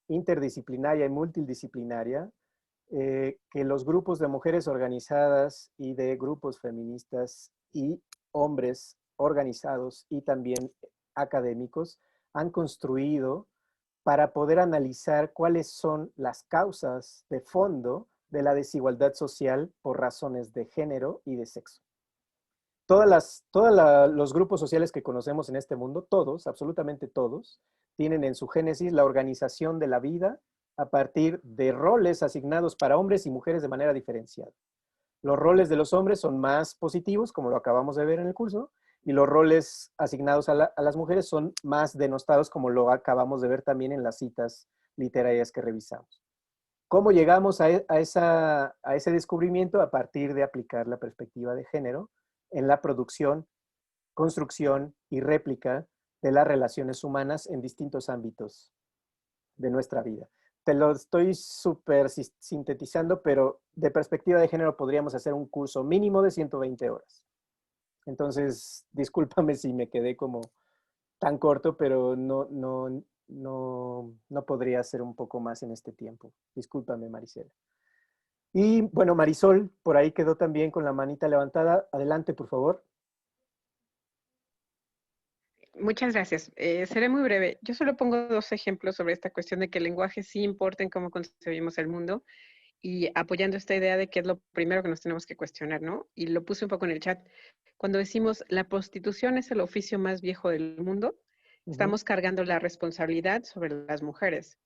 interdisciplinaria y multidisciplinaria, que los grupos de mujeres organizadas y de grupos feministas y hombres organizados y también académicos han construido para poder analizar cuáles son las causas de fondo de la desigualdad social por razones de género y de sexo. Todos los grupos sociales que conocemos en este mundo, todos, absolutamente todos, tienen en su génesis la organización de la vida a partir de roles asignados para hombres y mujeres de manera diferenciada. Los roles de los hombres son más positivos, como lo acabamos de ver en el curso, y los roles asignados a las mujeres son más denostados, como lo acabamos de ver también en las citas literarias que revisamos. ¿Cómo llegamos a ese descubrimiento? A partir de aplicar la perspectiva de género en la producción, construcción y réplica de las relaciones humanas en distintos ámbitos de nuestra vida. Te lo estoy súper sintetizando, pero de perspectiva de género podríamos hacer un curso mínimo de 120 horas. Entonces, discúlpame si me quedé como tan corto, pero no podría hacer un poco más en este tiempo. Discúlpame, Marisela. Y bueno, Marisol, por ahí quedó también con la manita levantada. Adelante, por favor. Muchas gracias. Seré muy breve. Yo solo pongo 2 ejemplos sobre esta cuestión de que el lenguaje sí importa en cómo concebimos el mundo y apoyando esta idea de que es lo primero que nos tenemos que cuestionar, ¿no? Y lo puse un poco en el chat. Cuando decimos la prostitución es el oficio más viejo del mundo, estamos cargando la responsabilidad sobre las mujeres.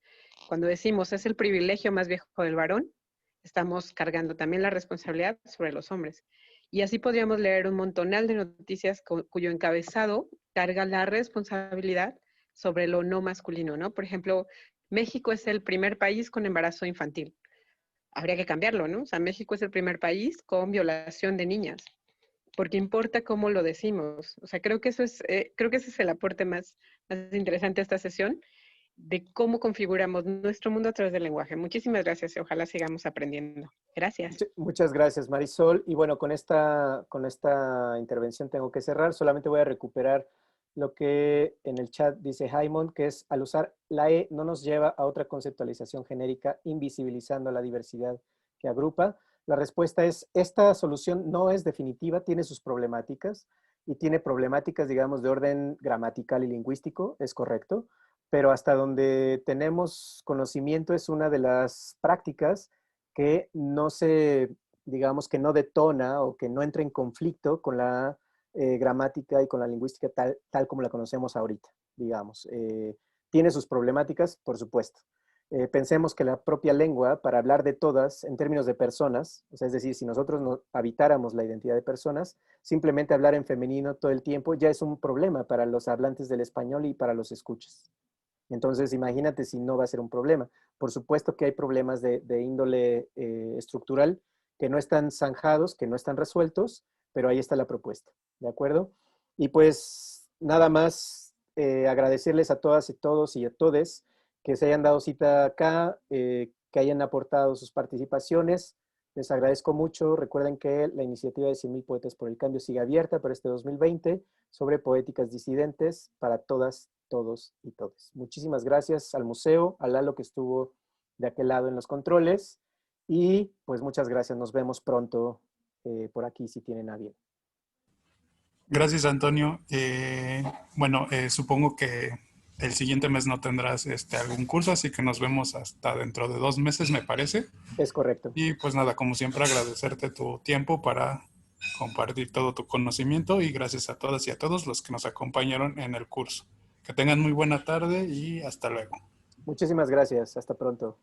Cuando decimos es el privilegio más viejo del varón, estamos cargando también la responsabilidad sobre los hombres. Y así podríamos leer un montonal de noticias cuyo encabezado carga la responsabilidad sobre lo no masculino, ¿no? Por ejemplo, México es el primer país con embarazo infantil. Habría que cambiarlo, ¿no? O sea, México es el primer país con violación de niñas, porque importa cómo lo decimos. O sea, creo que ese es el aporte más interesante a esta sesión, de cómo configuramos nuestro mundo a través del lenguaje. Muchísimas gracias y ojalá sigamos aprendiendo. Gracias. Muchas gracias, Marisol. Y bueno, con esta intervención tengo que cerrar. Solamente voy a recuperar lo que en el chat dice Jaimon, que es al usar la E no nos lleva a otra conceptualización genérica, invisibilizando la diversidad que agrupa. La respuesta es, esta solución no es definitiva, tiene sus problemáticas y tiene problemáticas, digamos, de orden gramatical y lingüístico, es correcto, pero hasta donde tenemos conocimiento es una de las prácticas que no se, digamos, que no detona o que no entra en conflicto con la gramática y con la lingüística tal como la conocemos ahorita, digamos. Tiene sus problemáticas, por supuesto. Pensemos que la propia lengua, para hablar de todas, en términos de personas, o sea, es decir, si nosotros no habitáramos la identidad de personas, simplemente hablar en femenino todo el tiempo ya es un problema para los hablantes del español y para los escuchas. Entonces, imagínate si no va a ser un problema. Por supuesto que hay problemas de índole estructural que no están zanjados, que no están resueltos, pero ahí está la propuesta, ¿de acuerdo? Y pues nada más agradecerles a todas y todos y a todes que se hayan dado cita acá, que hayan aportado sus participaciones. Les agradezco mucho. Recuerden que la iniciativa de 100.000 Poetas por el Cambio sigue abierta para este 2020 sobre poéticas disidentes para todas, todos y todes. Muchísimas gracias al museo, a Lalo que estuvo de aquel lado en los controles y pues muchas gracias. Nos vemos pronto por aquí si tienen a bien. Gracias, Antonio. Bueno, supongo que el siguiente mes no tendrás algún curso, así que nos vemos hasta dentro de 2 meses, me parece. Es correcto. Y pues nada, como siempre, agradecerte tu tiempo para compartir todo tu conocimiento y gracias a todas y a todos los que nos acompañaron en el curso. Que tengan muy buena tarde y hasta luego. Muchísimas gracias. Hasta pronto.